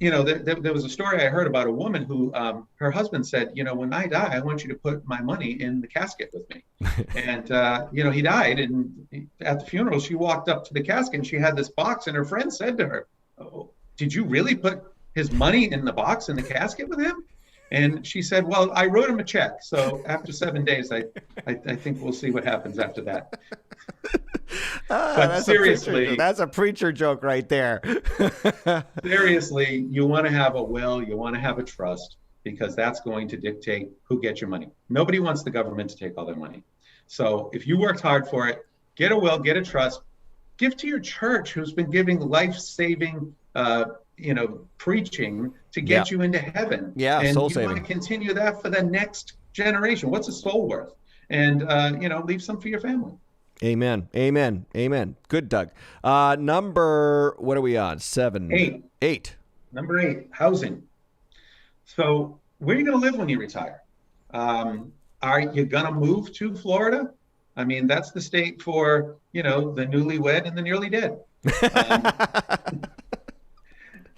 S6: there was a story I heard about a woman who, her husband said, when I die, I want you to put my money in the casket with me. And, he died. And at the funeral, she walked up to the casket and she had this box. And her friend said to her, "Oh, did you really put his money in the box in the casket with him?" And she said, "Well, I wrote him a check. So after 7 days, I think we'll see what happens after that." But seriously,
S4: that's a preacher joke right there.
S6: Seriously, you want to have a will, you want to have a trust, because that's going to dictate who gets your money. Nobody wants the government to take all their money. So if you worked hard for it, get a will, get a trust, give to your church, who's been giving life-saving preaching to get you into heaven.
S4: Yeah,
S6: and
S4: soul
S6: you
S4: saving.
S6: want to continue that for the next generation. What's a soul worth? And leave some for your family.
S4: Amen. Amen. Amen. Good, Doug. Number, what are we on? 7. 8.
S6: Number 8, housing. So where are you going to live when you retire? Are you going to move to Florida? I mean, that's the state for, the newlywed and the nearly dead.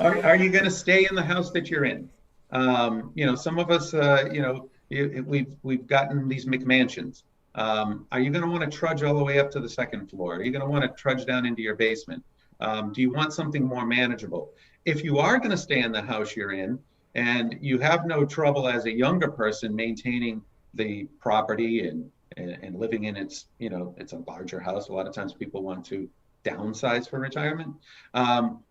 S6: Are you going to stay in the house that you're in? Some of us, we've gotten these McMansions. Are you going to want to trudge all the way up to the 2nd floor? Are you going to want to trudge down into your basement? Do you want something more manageable? If you are going to stay in the house you're in, and you have no trouble as a younger person maintaining the property and living in it's a larger house. A lot of times people want to downsize for retirement.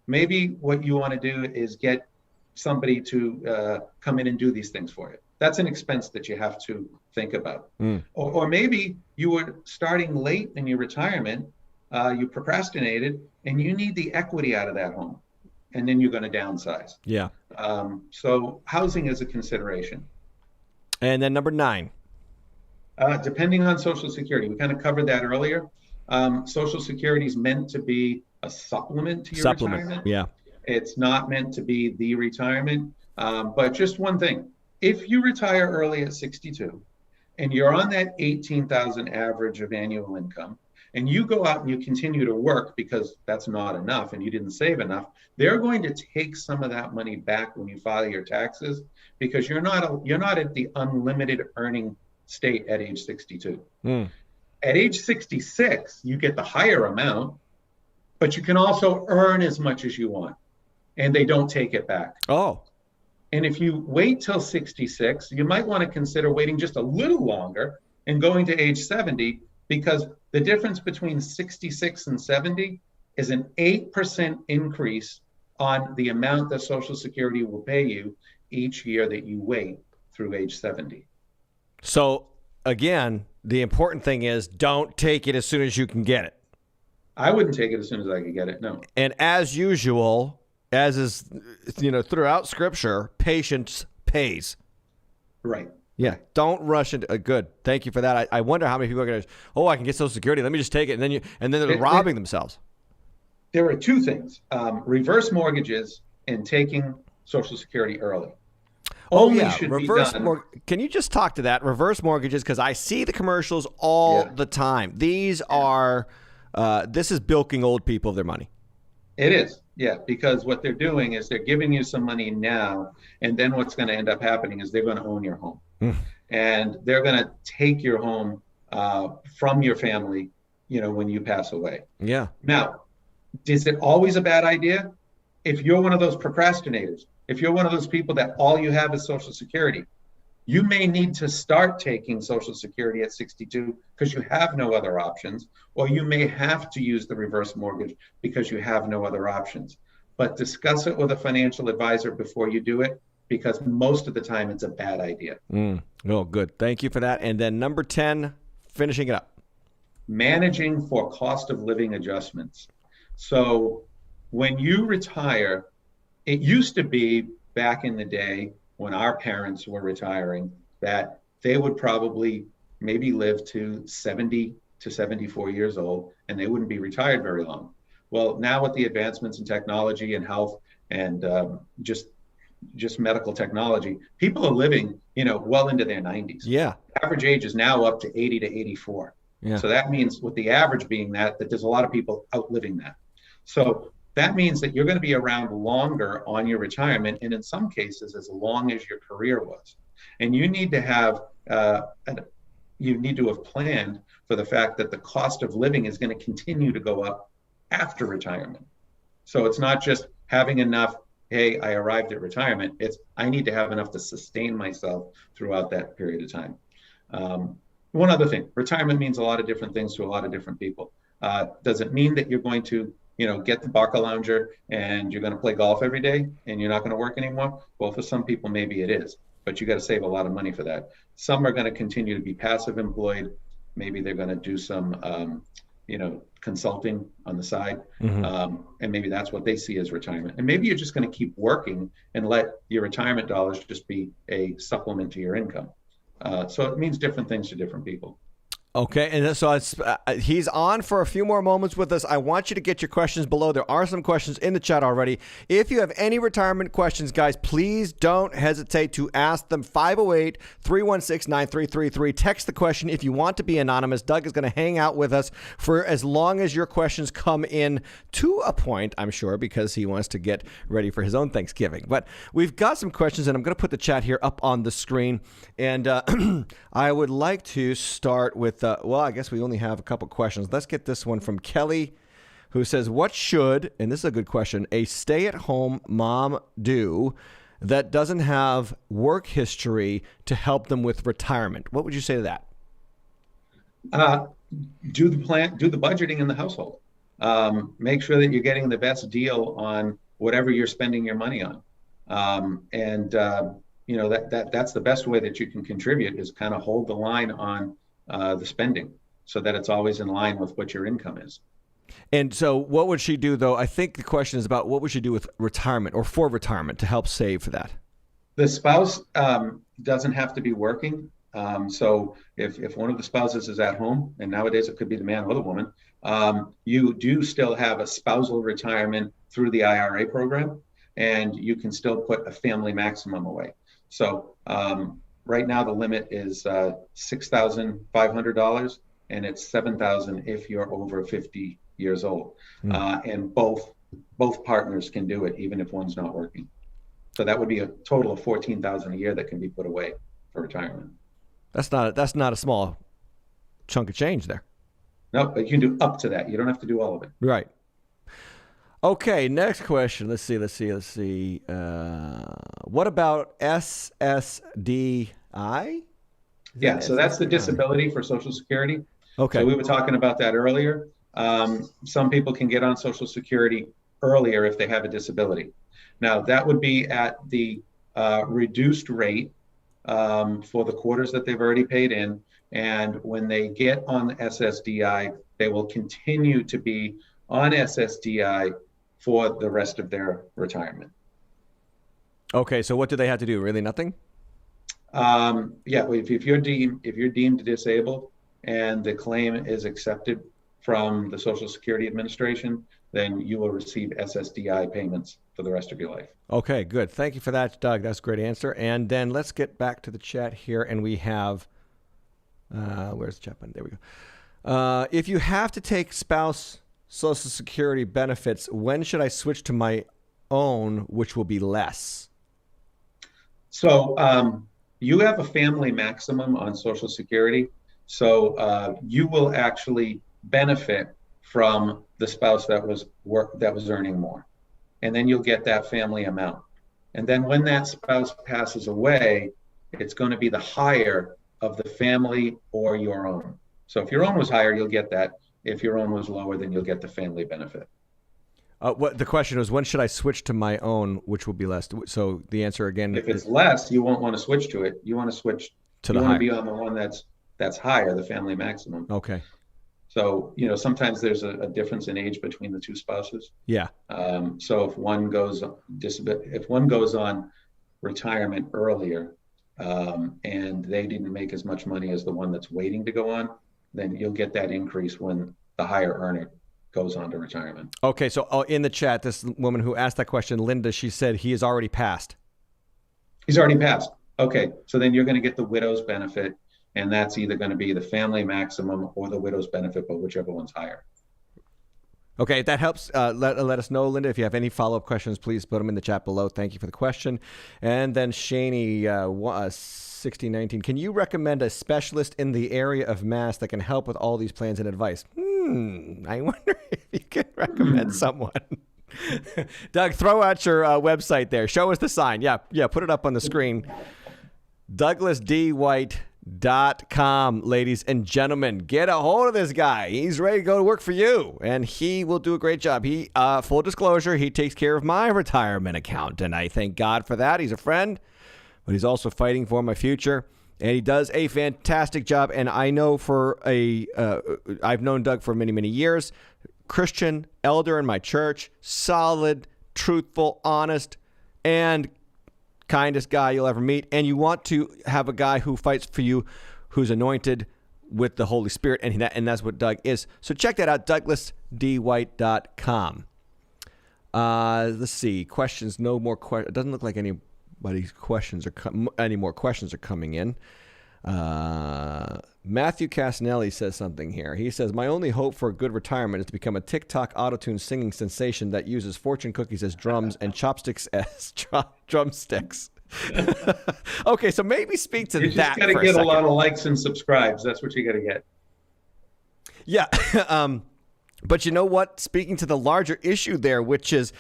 S6: Maybe what you want to do is get somebody to come in and do these things for you. That's an expense that you have to think about. Or maybe you were starting late in your retirement, you procrastinated, and you need the equity out of that home, and then you're going to downsize.
S4: Yeah.
S6: So housing is a consideration.
S4: And then number 9.
S6: Depending on Social Security, we kind of covered that earlier. Social Security is meant to be a supplement to your retirement.
S4: Yeah.
S6: It's not meant to be the retirement. But just one thing, if you retire early at 62 and you're on that 18,000 average of annual income, and you go out and you continue to work because that's not enough and you didn't save enough, they're going to take some of that money back when you file your taxes, because you're not at the unlimited earning state at age 62. At age 66, you get the higher amount, but you can also earn as much as you want, and they don't take it back.
S4: Oh.
S6: And if you wait till 66, you might want to consider waiting just a little longer and going to age 70, because the difference between 66 and 70 is an 8% increase on the amount that Social Security will pay you each year that you wait through age 70.
S4: So again, the important thing is don't take it as soon as you can get it.
S6: I wouldn't take it as soon as I could get it, no.
S4: And as usual, as is, throughout Scripture, patience pays.
S6: Right.
S4: Yeah. Don't rush into good. Thank you for that. I wonder how many people are going to, I can get Social Security. Let me just take it. And then they're robbing themselves.
S6: There are two things, reverse mortgages and taking Social Security early.
S4: Oh
S6: Only
S4: yeah,
S6: should be
S4: reverse
S6: done.
S4: Can you just talk to that reverse mortgages? Because I see the commercials all the time. These are, this is bilking old people of their money.
S6: It is, yeah, because what they're doing is they're giving you some money now, and then what's going to end up happening is they're going to own your home, and they're going to take your home from your family, when you pass away.
S4: Yeah.
S6: Now, is it always a bad idea? If you're one of those procrastinators, if you're one of those people that all you have is Social Security, you may need to start taking Social Security at 62 because you have no other options, or you may have to use the reverse mortgage because you have no other options. But discuss it with a financial advisor before you do it, because most of the time it's a bad idea.
S4: Oh, good. Thank you for that. And then number 10, finishing it up.
S6: Managing for cost of living adjustments. So when you retire, it used to be back in the day when our parents were retiring that they would probably maybe live to 70 to 74 years old, and they wouldn't be retired very long. Well, now with the advancements in technology and health and just medical technology, people are living, well into their 90s.
S4: Yeah.
S6: Average age is now up to 80 to 84.
S4: Yeah.
S6: So that means with the average being that there's a lot of people outliving that. So that means that you're going to be around longer on your retirement, and in some cases, as long as your career was. And you need to have planned for the fact that the cost of living is going to continue to go up after retirement. So it's not just having enough, hey, I arrived at retirement. It's I need to have enough to sustain myself throughout that period of time. One other thing, retirement means a lot of different things to a lot of different people. Does it mean that you're going to get the Barca Lounger and you're going to play golf every day and you're not going to work anymore? Well, for some people, maybe it is, but you got to save a lot of money for that. Some are going to continue to be passive employed. Maybe they're going to do some, consulting on the side. And maybe that's what they see as retirement. And maybe you're just going to keep working and let your retirement dollars just be a supplement to your income. So it means different things to different people.
S4: Okay, and so he's on for a few more moments with us. I want you to get your questions below. There are some questions in the chat already. If you have any retirement questions, guys, please don't hesitate to ask them. 508-316-9333. Text the question if you want to be anonymous. Doug is going to hang out with us for as long as your questions come in to a point, I'm sure, because he wants to get ready for his own Thanksgiving. But we've got some questions, and I'm going to put the chat here up on the screen. And I would like to start with I guess we only have a couple questions. Let's get this one from Kelly, who says, what should, and this is a good question, a stay-at-home mom do that doesn't have work history to help them with retirement? What would you say to that?
S6: Do the budgeting in the household. Make sure that you're getting the best deal on whatever you're spending your money on. That's the best way that you can contribute, is kind of hold the line on the spending so that it's always in line with what your income is.
S4: And so what would she do, though? I think the question is about what would she do with retirement or for retirement to help save for that?
S6: The spouse doesn't have to be working. So if one of the spouses is at home, and nowadays it could be the man or the woman, you do still have a spousal retirement through the IRA program, and you can still put a family maximum away. So right now the limit is $6,500, and it's $7,000 if you're over 50 years old. And both partners can do it, even if one's not working. So that would be a total of $14,000 a year that can be put away for retirement.
S4: That's not a small chunk of change there.
S6: No, but you can do up to that. You don't have to do all of it.
S4: Right. Okay, next question. Let's see. What about SSDI?
S6: Yeah, so that's the disability for Social Security.
S4: Okay.
S6: So we were talking about that earlier. Some people can get on Social Security earlier if they have a disability. Now, that would be at the reduced rate for the quarters that they've already paid in. And when they get on SSDI, they will continue to be on SSDI for the rest of their retirement.
S4: Okay, so what do they have to do? Really nothing?
S6: If you're deemed disabled and the claim is accepted from the Social Security Administration, then you will receive SSDI payments for the rest of your life.
S4: Okay, good. Thank you for that, Doug. That's a great answer. And then let's get back to the chat here. And we have, where's the chat button? There we go. If you have to take spouse Social Security benefits, when should I switch to my own, which will be less?
S6: So you have a family maximum on Social Security. So you will actually benefit from the spouse that was earning more. And then you'll get that family amount. And then when that spouse passes away, it's going to be the higher of the family or your own. So if your own was higher, you'll get that. If your own was lower, then you'll get the family benefit.
S4: What the question was, when should I switch to my own, which will be less? So the answer again,
S6: if it's less, you won't want to switch to it. You want to switch to the higher. You want to be on the one that's higher, the family maximum.
S4: Okay.
S6: So, sometimes there's a difference in age between the two spouses.
S4: Yeah.
S6: So if one goes on retirement earlier, and they didn't make as much money as the one that's waiting to go on, then you'll get that increase when the higher earner goes on to retirement.
S4: Okay. So in the chat, this woman who asked that question, Linda, she said he has already passed.
S6: He's already passed. Okay. So then you're going to get the widow's benefit. And that's either going to be the family maximum or the widow's benefit, but whichever one's higher.
S4: Okay, that helps. Let us know, Linda. If you have any follow-up questions, please put them in the chat below. Thank you for the question. And then Shaney, 1619, can you recommend a specialist in the area of mass that can help with all these plans and advice? I wonder if you can recommend someone. Doug, throw out your website there. Show us the sign. Yeah, put it up on the screen. DouglasDWhite.com, ladies and gentlemen. Get a hold of this guy. He's ready to go to work for you, and he will do a great job. He, full disclosure, he takes care of my retirement account, and I thank God for that. He's a friend, but he's also fighting for my future, and he does a fantastic job. And I know I've known Doug for many, many years. Christian elder in my church, solid, truthful, honest, and kindest guy you'll ever meet. And you want to have a guy who fights for you, who's anointed with the Holy Spirit, and that's what Doug is. So check that out, DouglasDWhite.com. Let's see, questions. No more questions. It doesn't look like anybody's questions any more questions are coming in. Matthew Casanelli says something here. He says, my only hope for a good retirement is to become a TikTok auto-tune singing sensation that uses fortune cookies as drums and chopsticks as drumsticks. Okay, so maybe speak to that.
S6: You just got to get a lot of likes and subscribes. That's what you got to get.
S4: Yeah. But you know what? Speaking to the larger issue there, which is,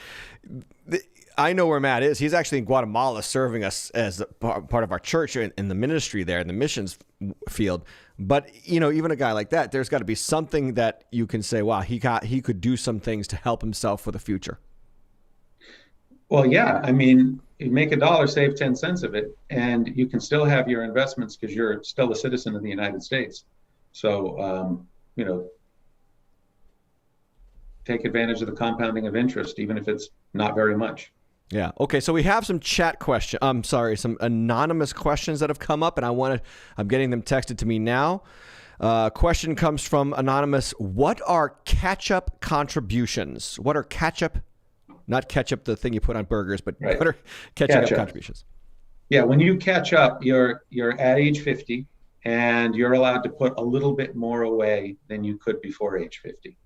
S4: I know where Matt is. He's actually in Guatemala serving us as part of our church in the ministry there, in the missions field. But, even a guy like that, there's got to be something that you can say, wow, he could do some things to help himself for the future.
S6: Well, yeah. I mean, you make $1, save 10 cents of it, and you can still have your investments because you're still a citizen of the United States. So, take advantage of the compounding of interest, even if it's not very much.
S4: Yeah. Okay. So we have some some anonymous questions that have come up, and I'm getting them texted to me now. Question comes from Anonymous. What are catch-up contributions? What are catch-up? Not ketchup, the thing you put on burgers, but right. What are catch-up contributions?
S6: Yeah. When you catch up, you're at age 50, and you're allowed to put a little bit more away than you could before age 50.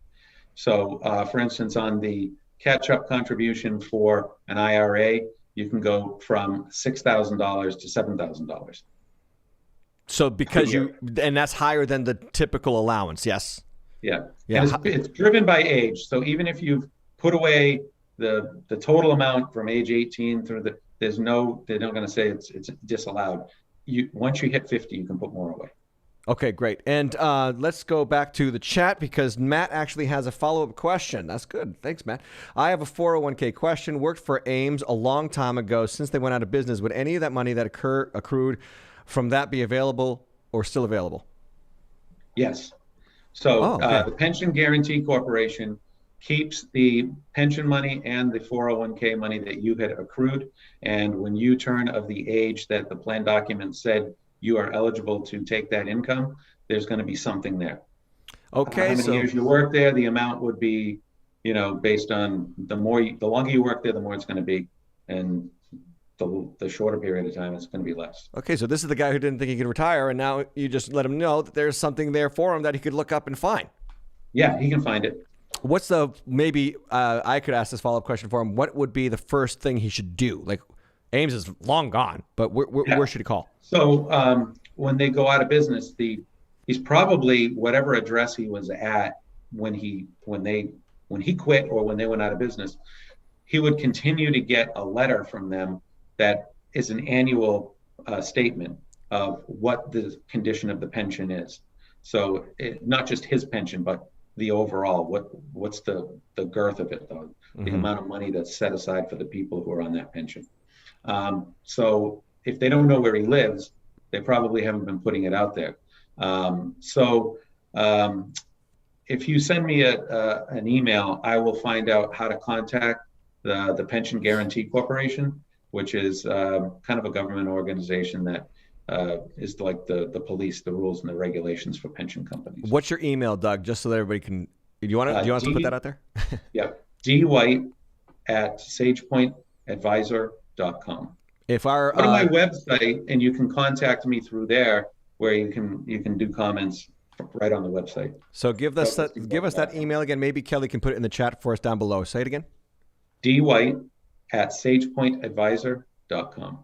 S6: So, for instance, on the catch-up contribution for an IRA, you can go from $6,000 to $7,000.
S4: So and that's higher than the typical allowance, yes?
S6: Yeah. And it's driven by age. So even if you've put away the total amount from age 18 through they're not going to say it's disallowed. Once you hit 50, you can put more away.
S4: Okay, great. And let's go back to the chat because Matt actually has a follow-up question. That's good. Thanks, Matt. I have a 401k question. Worked for Ames a long time ago. Since they went out of business, would any of that money that accrued from that be available or still available?
S6: Yes. So the Pension Guarantee Corporation keeps the pension money and the 401k money that you had accrued. And when you turn of the age that the plan document said you are eligible to take that income, there's going to be something there.
S4: Okay.
S6: How many years you work there, the amount would be based on the longer you work there, the more it's going to be, and the shorter period of time, it's going to be less.
S4: Okay, so this is the guy who didn't think he could retire, and now you just let him know that there's something there for him that he could look up and find.
S6: Yeah, he can find it.
S4: What's maybe I could ask this follow-up question for him. What would be the first thing he should do? Like, Ames is long gone, but where should he call?
S6: So when they go out of business, he's probably whatever address he was at when he quit or when they went out of business, he would continue to get a letter from them that is an annual statement of what the condition of the pension is. So not just his pension, but the overall, what's the girth of it, though, the amount of money that's set aside for the people who are on that pension. So if they don't know where he lives, they probably haven't been putting it out there. If you send me an email, I will find out how to contact the Pension Guarantee Corporation, which is kind of a government organization that is like the police, the rules and the regulations for pension companies.
S4: What's your email, Doug? Just so that everybody can. Do you want to put that out there?
S6: Yeah, dwight@sagepointadvisor.com.
S4: If our
S6: go to my website, and you can contact me through there, where you can do comments right on the website.
S4: So give us that email again. Maybe Kelly can put it in the chat for us down below. Say it again.
S6: dwight@sagepointadvisor.com.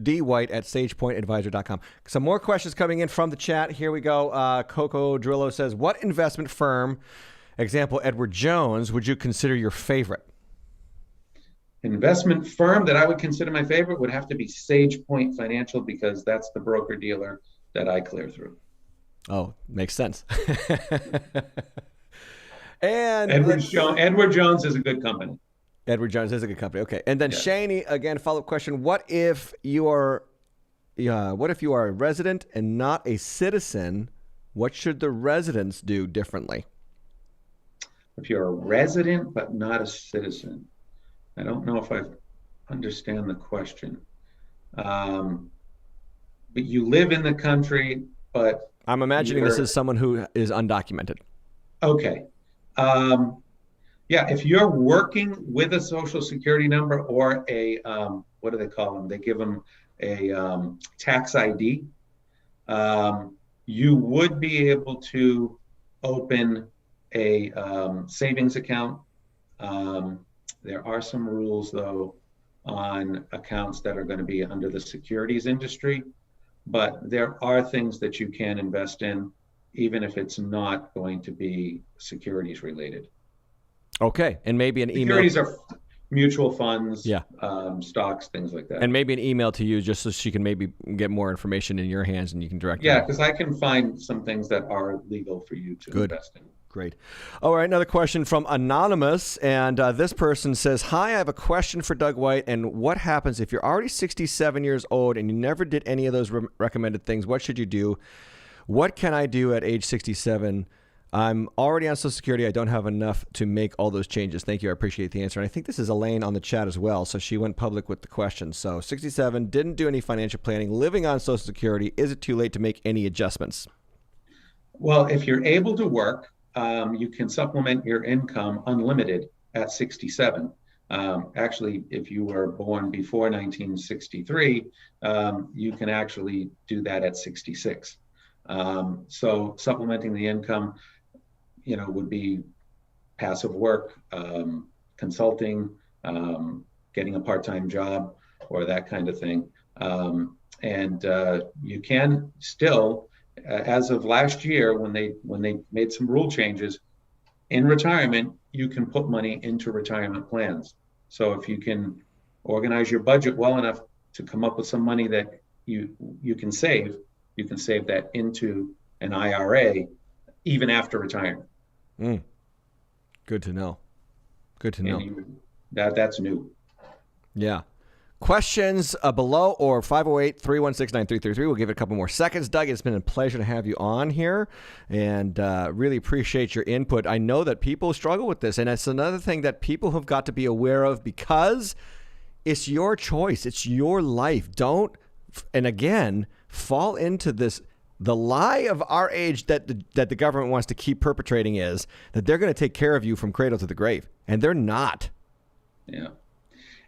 S4: dwight@sagepointadvisor.com. Some more questions coming in from the chat. Here we go. Coco Drillo says, what investment firm, example Edward Jones, would you consider your favorite?
S6: Investment firm that I would consider my favorite would have to be Sage Point Financial, because that's the broker dealer that I clear through.
S4: Oh, makes sense. And
S6: Edward Jones is a good company.
S4: Edward Jones is a good company. Okay. And then Shaney, again, follow-up question. What if you are a resident and not a citizen? What should the residents do differently?
S6: If you're a resident but not a citizen, I don't know if I understand the question. But you live in the country, but
S4: I'm imagining this is someone who is undocumented.
S6: Okay. If you're working with a social security number or a, what do they call them? They give them a tax ID. You would be able to open a savings account. There are some rules, though, on accounts that are going to be under the securities industry, but there are things that you can invest in, even if it's not going to be securities related.
S4: Okay, and maybe an email.
S6: Securities are mutual funds, stocks, things like that.
S4: And maybe an email to you just so she can maybe get more information in your hands and you can direct.
S6: Yeah, because I can find some things that are legal for you to invest in.
S4: Great. All right, another question from Anonymous. And this person says, hi, I have a question for Doug White. And what happens if you're already 67 years old and you never did any of those recommended things? What should you do? What can I do at age 67? I'm already on Social Security. I don't have enough to make all those changes. Thank you. I appreciate the answer. And I think this is Elaine on the chat as well. So she went public with the question. So 67, didn't do any financial planning, living on Social Security. Is it too late to make any adjustments?
S6: Well, if you're able to work, you can supplement your income unlimited at 67. Actually, if you were born before 1963, you can actually do that at 66. So supplementing the income, would be passive work, consulting, getting a part-time job, or that kind of thing. And you can still, as of last year, when they made some rule changes, in retirement, you can put money into retirement plans. So if you can organize your budget well enough to come up with some money that you can save that into an IRA even after retirement.
S4: Good to know. Good to know.
S6: That's new.
S4: Yeah. Questions below or 508-316-9333. We'll give it a couple more seconds. Doug, it's been a pleasure to have you on here and really appreciate your input. I know that people struggle with this, and it's another thing that people have got to be aware of because it's your choice. It's your life. Don't, and again, fall into this The lie of our age that the government wants to keep perpetrating is that they're going to take care of you from cradle to the grave, and they're not.
S6: Yeah.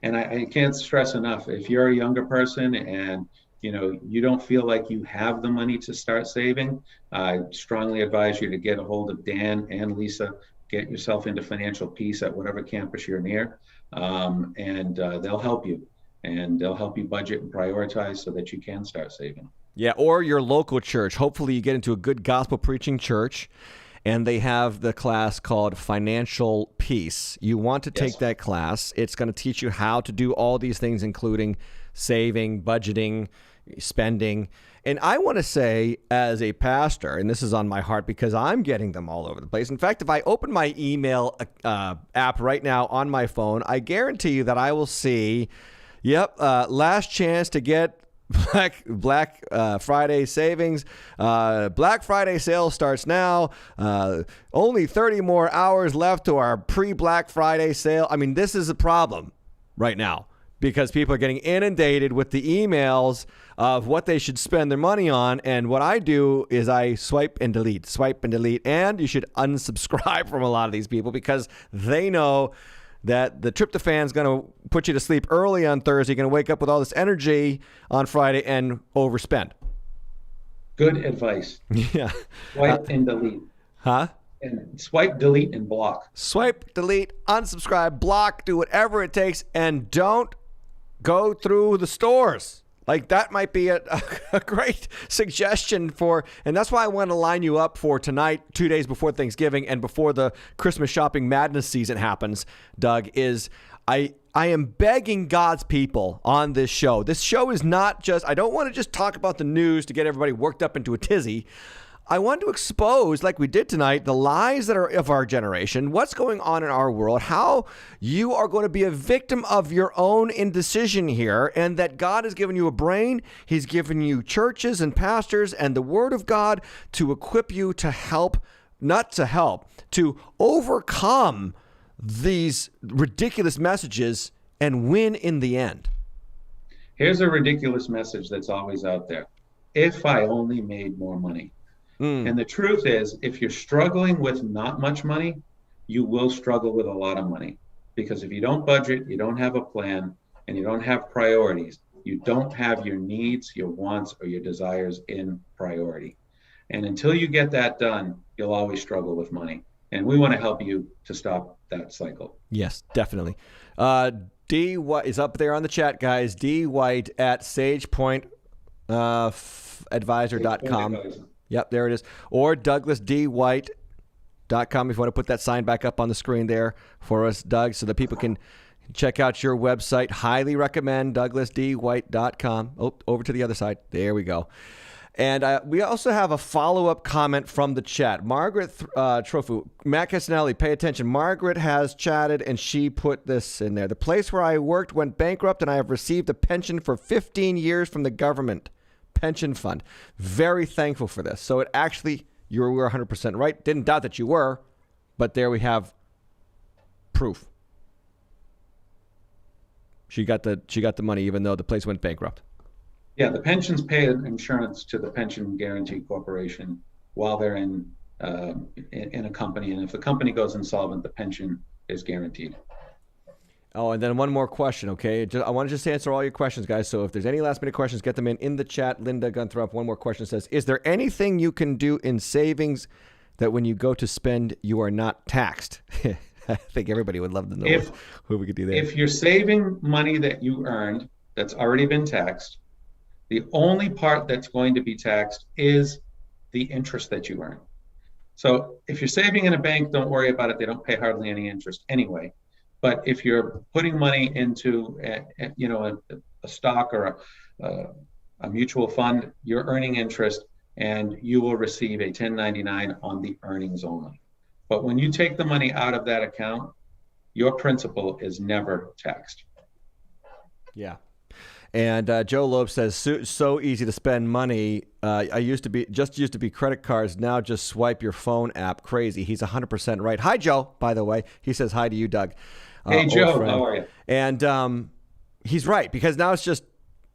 S6: And I can't stress enough, if you're a younger person and you don't feel like you have the money to start saving, I strongly advise you to get a hold of Dan and Lisa. Get yourself into financial peace at whatever campus you're near, and they'll help you. And they'll help you budget and prioritize so that you can start saving.
S4: Yeah, or your local church. Hopefully you get into a good gospel preaching church, and they have the class called Financial Peace. You want to take that class. It's going to teach you how to do all these things, including saving, budgeting, spending. And I want to say, as a pastor, and this is on my heart because I'm getting them all over the place. In fact, if I open my email app right now on my phone, I guarantee you that I will see, last chance to get Black Friday savings. Black Friday sale starts now. Only 30 more hours left to our pre-Black Friday sale. I mean, this is a problem right now because people are getting inundated with the emails of what they should spend their money on. And what I do is I swipe and delete, and you should unsubscribe from a lot of these people because they know that the tryptophan's going to put you to sleep early on Thursday. You're going to wake up with all this energy on Friday and overspend.
S6: Good advice.
S4: Yeah.
S6: Swipe and delete.
S4: Huh?
S6: And swipe, delete, and block.
S4: Swipe, delete, unsubscribe, block, do whatever it takes, and don't go through the stores. Like, that might be a great suggestion and that's why I want to line you up for tonight, 2 days before Thanksgiving and before the Christmas shopping madness season happens, Doug, is I am begging God's people on this show. This show is not just, I don't want to just talk about the news to get everybody worked up into a tizzy. I want to expose, like we did tonight, the lies that are of our generation, what's going on in our world, how you are going to be a victim of your own indecision here, and that God has given you a brain. He's given you churches and pastors and the Word of God to equip you to help, not to help, to overcome these ridiculous messages and win in the end.
S6: Here's a ridiculous message that's always out there. If I only made more money. And the truth is, if you're struggling with not much money, you will struggle with a lot of money. Because if you don't budget, you don't have a plan, and you don't have priorities, you don't have your needs, your wants, or your desires in priority. And until you get that done, you'll always struggle with money. And we want to help you to stop that cycle.
S4: Yes, definitely. D. White is up there on the chat, guys. D. White at SagePointAdvisor.com. Yep, there it is. Or DouglasDWhite.com if you want to put that sign back up on the screen there for us, Doug, so that people can check out your website. Highly recommend DouglasDWhite.com. Oh, over to the other side. There we go. And we also have a follow-up comment from the chat. Margaret Trofu, Matt Castanelli, pay attention. Margaret has chatted, and she put this in there. The place where I worked went bankrupt, and I have received a pension for 15 years from the government pension fund. Very thankful for this. So it actually, you were 100% right. Didn't doubt that you were, but there we have proof. She got the money even though the place went bankrupt.
S6: Yeah, the pensions pay insurance to the Pension Guaranty Corporation while they're in a company, and if the company goes insolvent, the pension is guaranteed.
S4: Oh, and then one more question, okay? I want to just answer all your questions, guys. So if there's any last-minute questions, get them in the chat. Linda Gunthrop, one more question says, is there anything you can do in savings that when you go to spend, you are not taxed? I think everybody would love to know who we could do that.
S6: If you're saving money that you earned that's already been taxed, the only part that's going to be taxed is the interest that you earn. So if you're saving in a bank, don't worry about it. They don't pay hardly any interest anyway. But if you're putting money into a stock or a mutual fund, you're earning interest, and you will receive a 1099 on the earnings only. But when you take the money out of that account, your principal is never taxed.
S4: Yeah. And Joe Loeb says, so easy to spend money. I used to be credit cards. Now just swipe your phone app. Crazy. He's 100% right. Hi, Joe, by the way. He says hi to you, Doug.
S6: Hey, Joe, how are you?
S4: And he's right, because now it's just,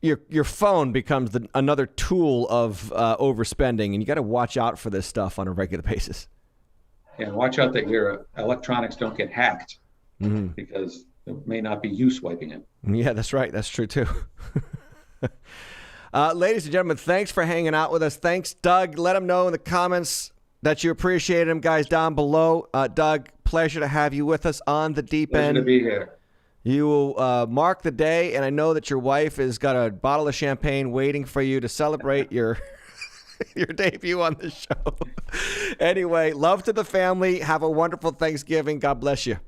S4: your phone becomes another tool of overspending, and you got to watch out for this stuff on a regular basis.
S6: And watch out that your electronics don't get hacked, because there may not be you swiping it.
S4: Yeah, that's right. That's true too. Ladies and gentlemen, thanks for hanging out with us. Thanks, Doug. Let them know in the comments that you appreciate him, guys, down below. Doug, pleasure to have you with us on the Deep End.
S6: Pleasure to be here.
S4: You will mark the day, and I know that your wife has got a bottle of champagne waiting for you to celebrate your your debut on the show. Anyway, love to the family. Have a wonderful Thanksgiving. God bless you.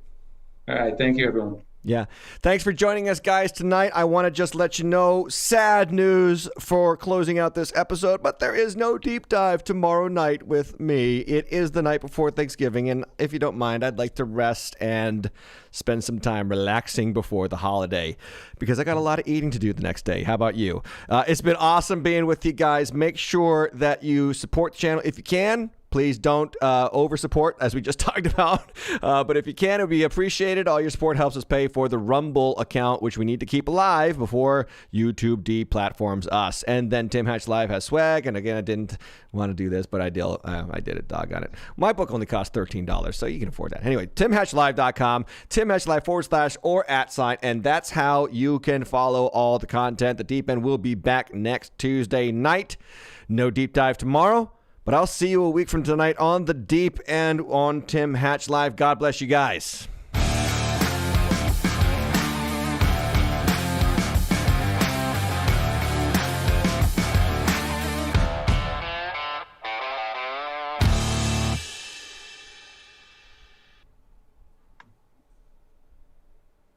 S6: All right. Thank you, everyone.
S4: Yeah. Thanks for joining us, guys, tonight. I want to just let you know, sad news for closing out this episode, but there is no deep dive tomorrow night with me. It is the night before Thanksgiving, and if you don't mind, I'd like to rest and spend some time relaxing before the holiday, because I got a lot of eating to do the next day. How about you? It's been awesome being with you guys. Make sure that you support the channel if you can. Please don't over-support, as we just talked about. But if you can, it would be appreciated. All your support helps us pay for the Rumble account, which we need to keep alive before YouTube deplatforms us. And then Tim Hatch Live has swag. And again, I didn't want to do this, but I did it. Doggone it. My book only costs $13, so you can afford that. Anyway, timhatchlive.com, timhatchlive / or @, and that's how you can follow all the content. The Deep End will be back next Tuesday night. No deep dive tomorrow. But I'll see you a week from tonight on The Deep End on Tim Hatch Live. God bless you guys.